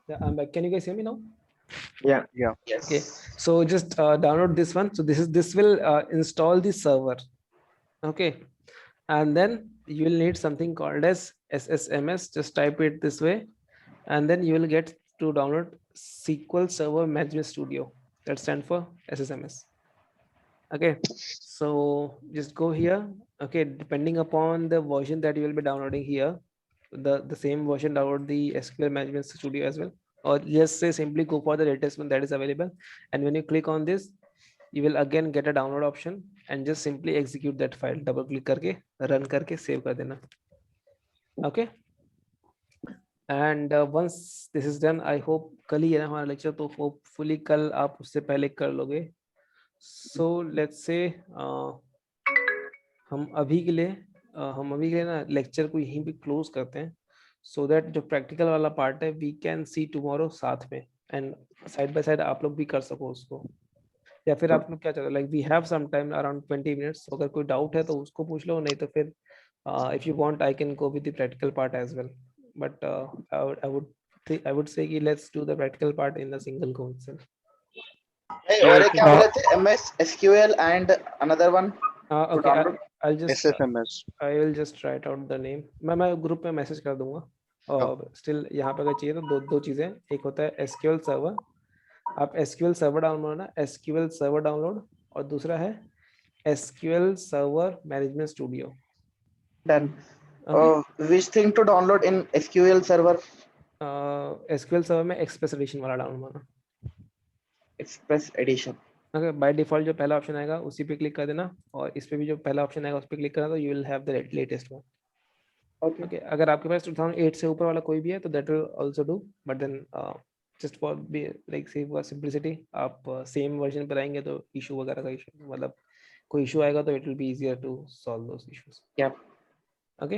Yeah, I'm back. Can you guys hear me now? Yeah. Yeah. Yes. Okay, so just download this one. So this will install the server. Okay, and then you will need something called as SSMS. Just type it this way, and then you will get to download SQL Server Management Studio. That stands for SSMS. Okay, so just go here. Okay, depending upon the version that you will be downloading here, the same version, download the SQL Management Studio as well, or just say simply go for the latest one that is available. And when you click on this, you will again get a download option and just simply execute that file. Double click करके run करके save कर देना. Okay. And once this is done, I hope कल ही है ना हमारा lecture, तो hopefully कल आप उससे पहले कर लोगे. So let's say हम अभी के लिए ना लेक्चर को यहीं पे क्लोज करते हैं, सो दैट जो प्रैक्टिकल वाला पार्ट है वी कैन सी टुमारो साथ में, एंड साइड बाय साइड आप लोग भी कर सको उसको. या फिर आप लोग क्या चाहते हो, like we have some time around 20 minutes. अगर कोई डाउट है तो उसको पूछ लो, नहीं तो फिर if you want I can go with the practical part as well. But I would say कि let's do the practical part in the single go itself. Hey, और क्या बोले थे? MS SQL and another one. Okay, download? I'll just SSMS. I will just write out the name. मैं group में message कर दूंगा. और स्टिल यहाँ पे अगर चाहिए तो दो चीजें. एक होता है SQL सर्वर. आप SQL सर्वर डाउनलोड ना, SQL सर्वर डाउनलोड, और दूसरा है SQL server management studio. Done. Which thing to download in SQL server? SQL server में एक्सप्रेस एडिशन वाला डाउनलोड करना. Express edition. अगर बाय डिफॉल्ट जो पहला ऑप्शन आएगा उसी पे क्लिक कर देना, और इस पे भी जो पहला ऑप्शन आएगा उस पे क्लिक करना, तो you will have the latest one. Okay. Okay, अगर आपके पास 2008 से ऊपर वाला कोई भी है तो that will also do, but then just for be like save for simplicity आप सेम वर्जन पर आएंगे तो इशू वगैरह का इशू, मतलब कोई इशू आएगा तो it will be easier to solve those issues. Yeah. Okay.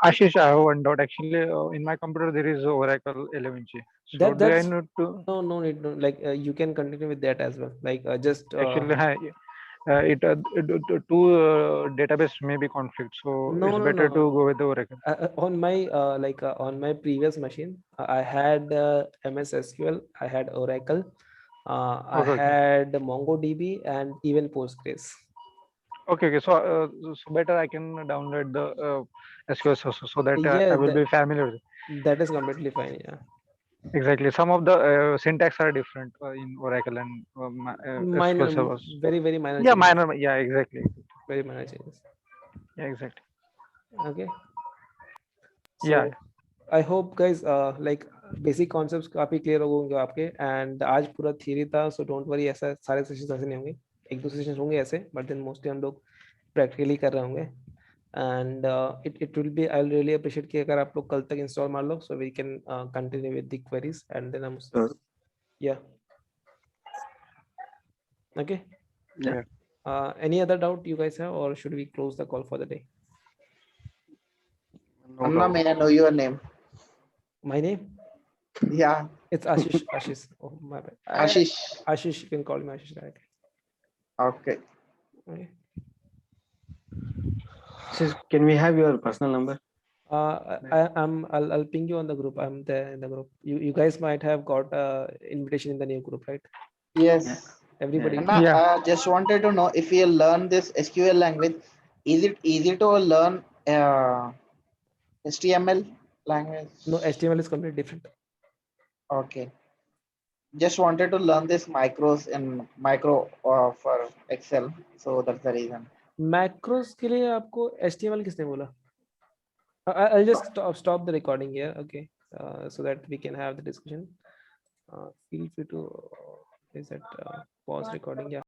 Ashish, I have one doubt. Actually, in my computer there is Oracle 11G. So do I That's need to? no need. No, like you can continue with that as well. Like just Actually, two database may be conflict, so No, it's no, better no. to go with the Oracle. On my on my previous machine, I had MS SQL, I had Oracle, I Okay. had MongoDB, and even Postgres. Okay, so better I can download the SQL so that I Yeah, will be familiar with it. that is completely fine. Yeah. Exactly. Some of the syntax are different in Oracle and Minor, SQL servers. very minor. Yeah, changes. minor. Yeah, exactly. Very minor changes. Yeah, exactly. Okay. Yeah. I hope guys like basic concepts काफी clear हो गए आपके, and आज पूरा theory था, so don't worry, ऐसा सारे sessions ऐसे नहीं होंगे. एक दो सेशंस होंगे ऐसे, but then mostly हम लोग practically कर रहे होंगे. And it will be, I'll really appreciate कि अगर आप लोग कल तक install मार लो, so we can continue with the queries, and then I'm yeah. Okay. Yeah. Any other doubt you guys have, or should we close the call for the day? No Anna, doubt. may I know your name? My name? Yeah. It's Ashish. Ashish. Oh my bad. Ashish. Ashish, you can call me Ashish directly. Okay. Okay. Can we have your personal number? I'll ping you on the group. I'm there in the group. You guys might have got invitation in the new group, right? Yes. Everybody. Yeah. Anna, Yeah. just wanted to know if you learn this SQL language, is it easy to learn HTML language? No, HTML is completely different. Okay. Just wanted to learn this macros and micro for Excel, so that's the reason. Macros के लिए आपको HTML किसने बोला? I'll just stop the recording here, okay? So that we can have the discussion. Feel free to is that pause recording. Yeah.